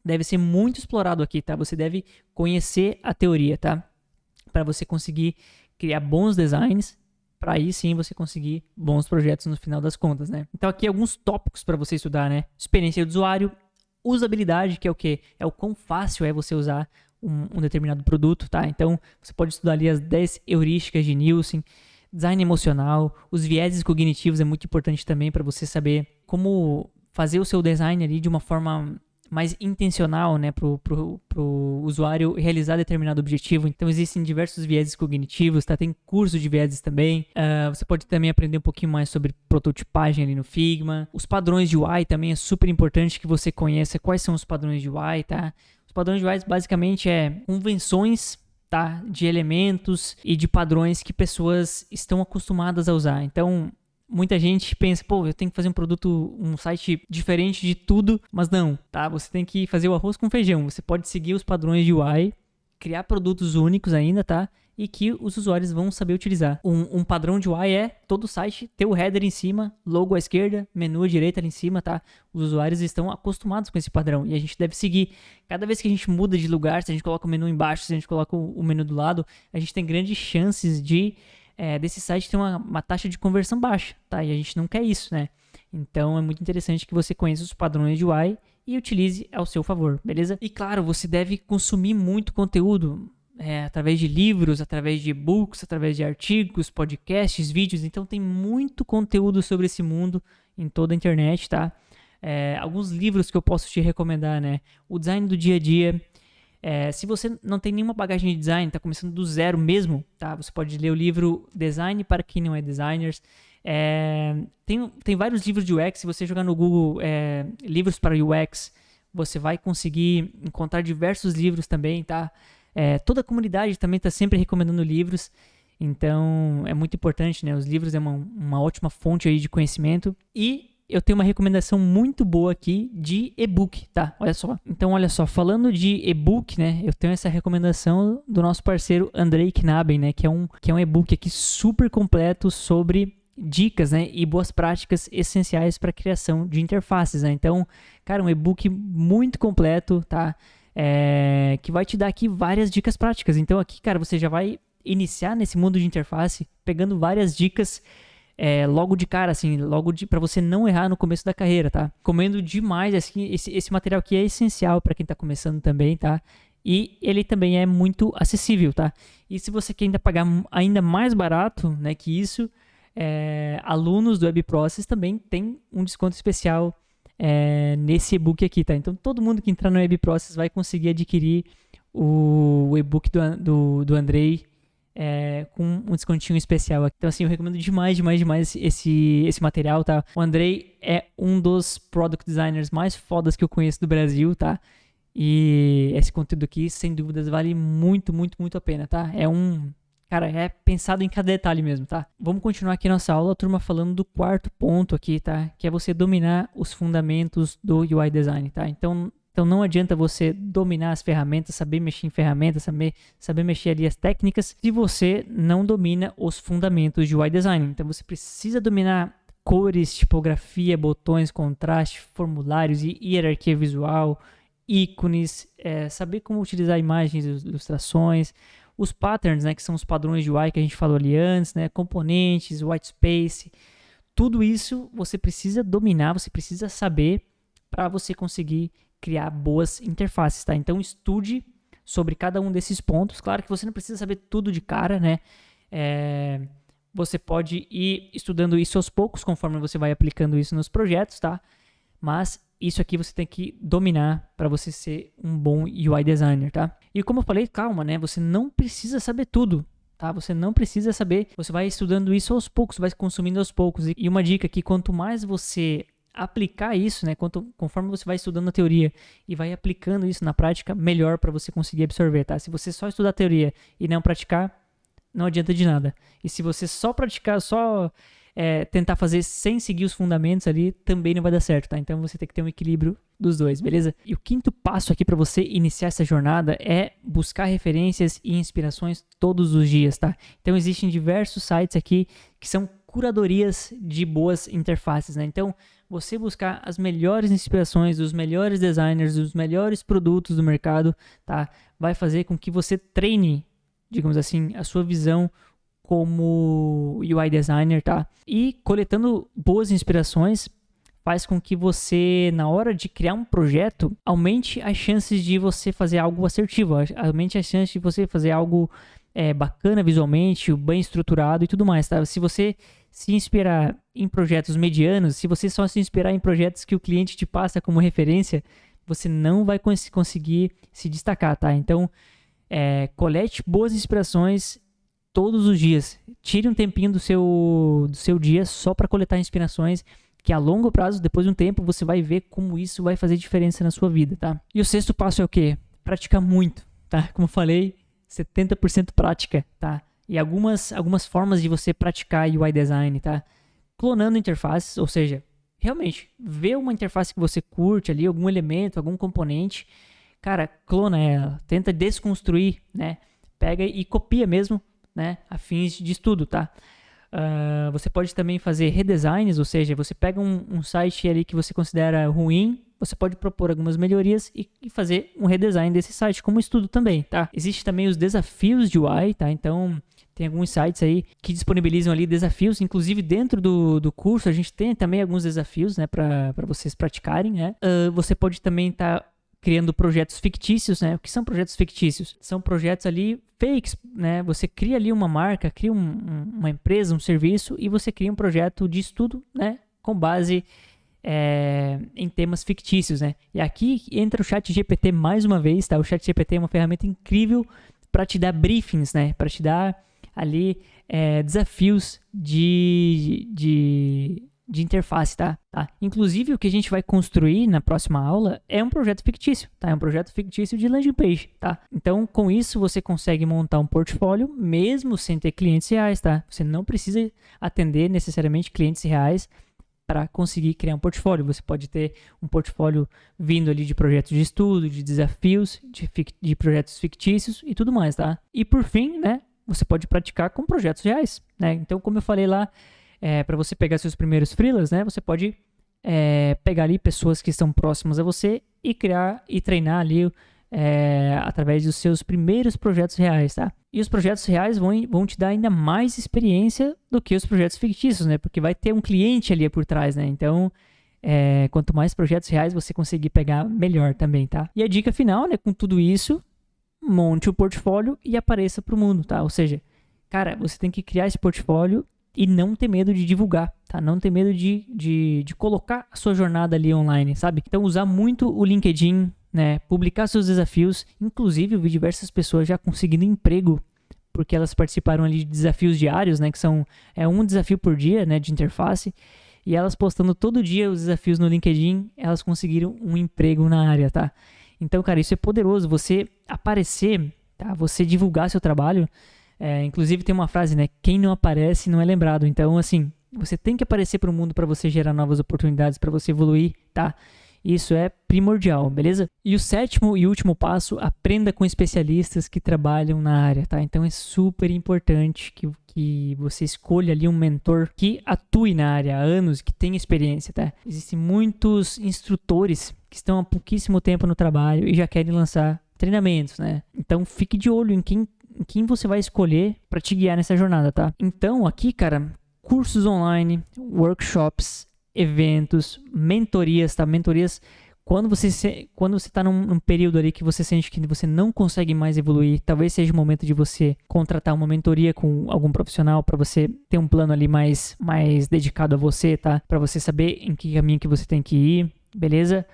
deve ser muito explorado aqui, tá? Você deve conhecer a teoria, tá? Para você conseguir criar bons designs, para aí sim você conseguir bons projetos no final das contas, né? Então aqui alguns tópicos para você estudar, né? Experiência do usuário, usabilidade, que é o quê? É o quão fácil é você usar um determinado produto, tá? Então, você pode estudar ali as 10 heurísticas de Nielsen, design emocional, os vieses cognitivos é muito importante também para você saber como fazer o seu design ali de uma forma mais intencional, né, pro usuário realizar determinado objetivo. Então, existem diversos vieses cognitivos, tá? Tem curso de vieses também. Você pode também aprender um pouquinho mais sobre prototipagem ali no Figma. Os padrões de UI também é super importante que você conheça quais são os padrões de UI, tá? Padrões de UI basicamente convenções, tá, de elementos e de padrões que pessoas estão acostumadas a usar. Então, muita gente pensa, eu tenho que fazer um site diferente de tudo, mas não, tá? Você tem que fazer o arroz com feijão. Você pode seguir os padrões de UI, criar produtos únicos ainda, tá? E que os usuários vão saber utilizar. Um padrão de UI é todo site ter o header em cima, logo à esquerda, menu à direita ali em cima, tá? Os usuários estão acostumados com esse padrão e a gente deve seguir. Cada vez que a gente muda de lugar, se a gente coloca o menu embaixo, se a gente coloca o menu do lado, a gente tem grandes chances desse site ter uma taxa de conversão baixa, tá? E a gente não quer isso, né? Então é muito interessante que você conheça os padrões de UI e utilize ao seu favor, beleza? E claro, você deve consumir muito conteúdo, através de livros, através de e-books, através de artigos, podcasts, vídeos. Então tem muito conteúdo sobre esse mundo em toda a internet, tá? alguns livros que eu posso te recomendar, né? O Design do Dia a Dia. Se você não tem nenhuma bagagem de design, está começando do zero mesmo, tá? Você pode ler o livro Design para quem não é designers. Tem vários livros de UX. Se você jogar no Google livros para UX, você vai conseguir encontrar diversos livros também, tá? Toda a comunidade também está sempre recomendando livros. Então, é muito importante, né? Os livros é uma ótima fonte aí de conhecimento. E eu tenho uma recomendação muito boa aqui de e-book, tá? Olha só. Então, olha só, falando de e-book, né? Eu tenho essa recomendação do nosso parceiro Andrei Knaben, né? Que é um e-book aqui super completo sobre dicas, né? E boas práticas essenciais para a criação de interfaces, né? Então, cara, um e-book muito completo, tá? Que vai te dar aqui várias dicas práticas. Então, aqui, cara, você já vai iniciar nesse mundo de interface pegando várias dicas logo de cara, assim, para você não errar no começo da carreira, tá? Recomendo demais, assim, esse material aqui é essencial para quem tá começando também, tá? E ele também é muito acessível, tá? E se você quer ainda pagar ainda mais barato, né, que isso, alunos do WebProcess também tem um desconto especial nesse e-book aqui, tá? Então, todo mundo que entrar no WebProcess vai conseguir adquirir o e-book do Andrei com um descontinho especial aqui. Então, assim, eu recomendo demais esse material, tá? O Andrei é um dos product designers mais fodas que eu conheço do Brasil, tá? E esse conteúdo aqui, sem dúvidas, vale muito, muito, muito a pena, tá? Cara, é pensado em cada detalhe mesmo, tá? Vamos continuar aqui nossa aula, turma, falando do quarto ponto aqui, tá? Que é você dominar os fundamentos do UI Design, tá? Então não adianta você dominar as ferramentas, saber mexer em ferramentas, saber mexer ali as técnicas, se você não domina os fundamentos de UI Design. Então você precisa dominar cores, tipografia, botões, contraste, formulários e hierarquia visual, ícones, saber como utilizar imagens, ilustrações, os patterns, né, que são os padrões de UI que a gente falou ali antes, né, componentes, white space, tudo isso você precisa dominar, você precisa saber para você conseguir criar boas interfaces, tá? Então estude sobre cada um desses pontos. Claro que você não precisa saber tudo de cara, né? Você pode ir estudando isso aos poucos, conforme você vai aplicando isso nos projetos, tá? Mas isso aqui você tem que dominar para você ser um bom UI designer, tá? E como eu falei, calma, né? Você não precisa saber tudo, tá? Você não precisa saber, você vai estudando isso aos poucos, vai consumindo aos poucos. E uma dica aqui, quanto mais você aplicar isso, né? Conforme você vai estudando a teoria e vai aplicando isso na prática, melhor para você conseguir absorver, tá? Se você só estudar a teoria e não praticar, não adianta de nada. E se você só praticar, tentar fazer sem seguir os fundamentos ali, também não vai dar certo, tá? Então você tem que ter um equilíbrio dos dois, beleza? E o quinto passo aqui para você iniciar essa jornada é buscar referências e inspirações todos os dias, tá? Então existem diversos sites aqui que são curadorias de boas interfaces, né? Então você buscar as melhores inspirações dos melhores designers, dos melhores produtos do mercado, tá? Vai fazer com que você treine, digamos assim, a sua visão como UI designer, tá? E coletando boas inspirações faz com que você, na hora de criar um projeto, aumente as chances de você fazer algo assertivo, aumente as chances de você fazer algo bacana visualmente, bem estruturado e tudo mais, tá? Se você se inspirar em projetos medianos, se você só se inspirar em projetos que o cliente te passa como referência, você não vai conseguir se destacar, tá? Então, colete boas inspirações todos os dias. Tire um tempinho do seu dia só para coletar inspirações, que a longo prazo, depois de um tempo, você vai ver como isso vai fazer diferença na sua vida, tá? E o sexto passo é o quê? Praticar muito, tá? Como eu falei, 70% prática, tá? E algumas formas de você praticar UI design, tá? Clonando interfaces, ou seja, realmente, vê uma interface que você curte ali, algum elemento, algum componente, cara, clona ela, tenta desconstruir, né? Pega e copia mesmo, né? A fins de estudo, tá? Você pode também fazer redesigns, ou seja, você pega um site ali que você considera ruim, você pode propor algumas melhorias e fazer um redesign desse site como estudo também, tá? Existem também os desafios de UI, tá? Então, tem alguns sites aí que disponibilizam ali desafios, inclusive dentro do curso a gente tem também alguns desafios, né, para vocês praticarem, né? Você pode também estar criando projetos fictícios, né? O que são projetos fictícios? São projetos ali fakes, né? Você cria ali uma marca, cria uma empresa, um serviço e você cria um projeto de estudo, né? Com base em temas fictícios, né? E aqui entra o ChatGPT mais uma vez, tá? O ChatGPT é uma ferramenta incrível para te dar briefings, né? Para te dar ali desafios de interface, tá? Inclusive, o que a gente vai construir na próxima aula é um projeto fictício, tá? É um projeto fictício de landing page, tá? Então, com isso, você consegue montar um portfólio mesmo sem ter clientes reais, tá? Você não precisa atender necessariamente clientes reais para conseguir criar um portfólio. Você pode ter um portfólio vindo ali de projetos de estudo, de desafios, de projetos fictícios e tudo mais, tá? E por fim, né, você pode praticar com projetos reais, né? Então, como eu falei lá, para você pegar seus primeiros freelas, né, você pode pegar ali pessoas que estão próximas a você e criar e treinar ali através dos seus primeiros projetos reais, tá? E os projetos reais vão te dar ainda mais experiência do que os projetos fictícios, né? Porque vai ter um cliente ali por trás, né? Então, quanto mais projetos reais você conseguir pegar, melhor também, tá? E a dica final, né? Com tudo isso, monte o portfólio e apareça pro mundo, tá? Ou seja, cara, você tem que criar esse portfólio e não ter medo de divulgar, tá? Não ter medo de colocar a sua jornada ali online, sabe? Então, usar muito o LinkedIn, né? Publicar seus desafios. Inclusive, eu vi diversas pessoas já conseguindo emprego porque elas participaram ali de desafios diários, né? Que são um desafio por dia, né? De interface. E elas postando todo dia os desafios no LinkedIn, elas conseguiram um emprego na área, tá? Então, cara, isso é poderoso. Você aparecer, tá? Você divulgar seu trabalho. Inclusive, tem uma frase, né? Quem não aparece não é lembrado. Então, assim, você tem que aparecer para o mundo para você gerar novas oportunidades, para você evoluir, tá? Isso é primordial, beleza? E o sétimo e último passo, aprenda com especialistas que trabalham na área, tá? Então é super importante que você escolha ali um mentor que atue na área há anos, que tenha experiência, tá? Existem muitos instrutores que estão há pouquíssimo tempo no trabalho e já querem lançar treinamentos, né? Então fique de olho em quem você vai escolher para te guiar nessa jornada, tá? Então aqui, cara, cursos online, workshops, eventos, mentorias, tá? Mentorias, quando você está num período ali que você sente que você não consegue mais evoluir, talvez seja o momento de você contratar uma mentoria com algum profissional para você ter um plano ali mais dedicado a você, tá? Para você saber em que caminho que você tem que ir, beleza?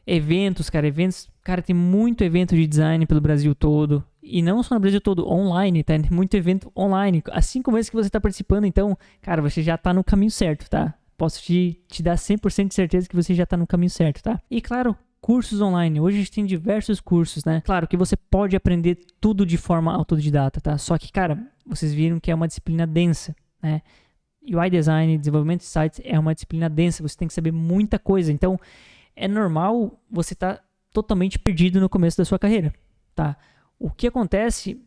Eventos, cara, tem muito evento de design pelo Brasil todo. E não só no Brasil todo, online, tá? Tem muito evento online. Assim como esse que você está participando, então, cara, você já está no caminho certo, tá? Posso te dar 100% de certeza que você já está no caminho certo, tá? E claro, cursos online. Hoje a gente tem diversos cursos, né? Claro que você pode aprender tudo de forma autodidata, tá? Só que, cara, vocês viram que é uma disciplina densa, né? UI Design, desenvolvimento de sites é uma disciplina densa. Você tem que saber muita coisa. Então, é normal você estar totalmente perdido no começo da sua carreira, tá? O que acontece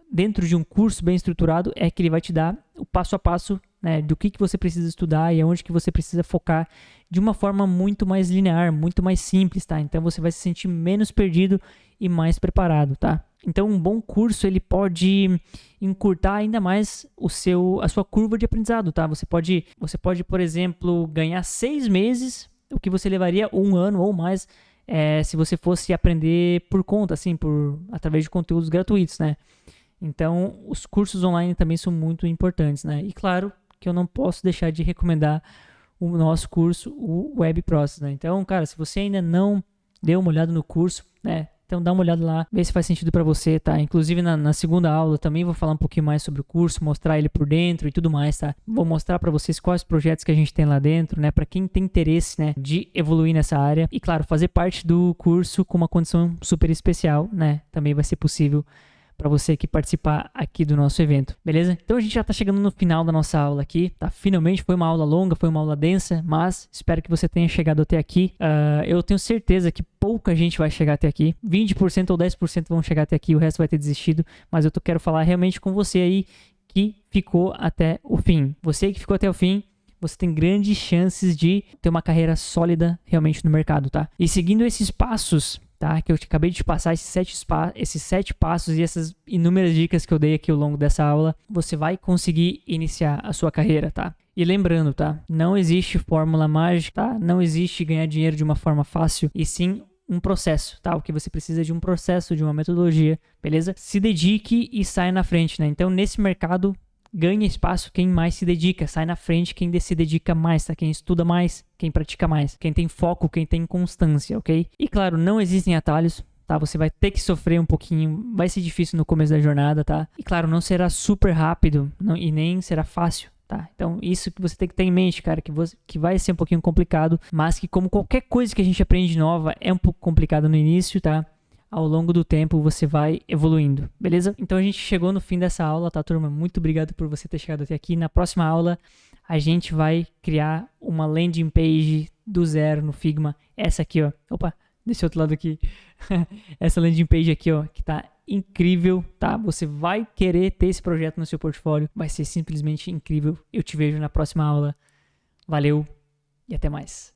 dentro de um curso bem estruturado é que ele vai te dar o passo a passo, né, do que você precisa estudar e aonde que você precisa focar de uma forma muito mais linear, muito mais simples, tá? Então você vai se sentir menos perdido e mais preparado, tá? Então um bom curso ele pode encurtar ainda mais a sua curva de aprendizado, tá? Você pode, por exemplo, ganhar 6 meses, o que você levaria 1 ano ou mais se você fosse aprender por conta, assim, através de conteúdos gratuitos, né? Então, os cursos online também são muito importantes, né? E claro que eu não posso deixar de recomendar o nosso curso, o Web Process, né? Então, cara, se você ainda não deu uma olhada no curso, né? Então dá uma olhada lá, vê se faz sentido para você, tá? Inclusive na segunda aula também vou falar um pouquinho mais sobre o curso, mostrar ele por dentro e tudo mais, tá? Vou mostrar para vocês quais projetos que a gente tem lá dentro, né? Para quem tem interesse, né, de evoluir nessa área. E claro, fazer parte do curso com uma condição super especial, né? Também vai ser possível para você que participar aqui do nosso evento, beleza? Então a gente já tá chegando no final da nossa aula aqui, tá? Finalmente foi uma aula longa, foi uma aula densa, mas espero que você tenha chegado até aqui. Eu tenho certeza que pouca gente vai chegar até aqui, 20% ou 10% vão chegar até aqui, o resto vai ter desistido, mas eu quero falar realmente com você aí que ficou até o fim. Você que ficou até o fim, você tem grandes chances de ter uma carreira sólida realmente no mercado, tá? E seguindo esses passos, tá, que eu acabei de te passar, esses 7 passos e essas inúmeras dicas que eu dei aqui ao longo dessa aula, você vai conseguir iniciar a sua carreira, tá? E lembrando, tá? Não existe fórmula mágica, tá? Não existe ganhar dinheiro de uma forma fácil, e sim um processo, tá? O que você precisa de um processo, de uma metodologia, beleza? Se dedique e saia na frente, né? Então, nesse mercado, ganha espaço quem mais se dedica, sai na frente quem se dedica mais, tá? Quem estuda mais, quem pratica mais, quem tem foco, quem tem constância, ok? E claro, não existem atalhos, tá? Você vai ter que sofrer um pouquinho, vai ser difícil no começo da jornada, tá? E claro, não será super rápido e nem será fácil. Tá? Então, isso que você tem que ter em mente, cara, que vai ser um pouquinho complicado, mas que como qualquer coisa que a gente aprende nova é um pouco complicado no início, tá? Ao longo do tempo você vai evoluindo, beleza? Então a gente chegou no fim dessa aula, tá, turma? Muito obrigado por você ter chegado até aqui. Na próxima aula a gente vai criar uma landing page do zero no Figma. Essa aqui, ó. Opa, desse outro lado aqui. Essa landing page aqui, ó, que tá incrível, tá? Você vai querer ter esse projeto no seu portfólio. Vai ser simplesmente incrível. Eu te vejo na próxima aula. Valeu e até mais.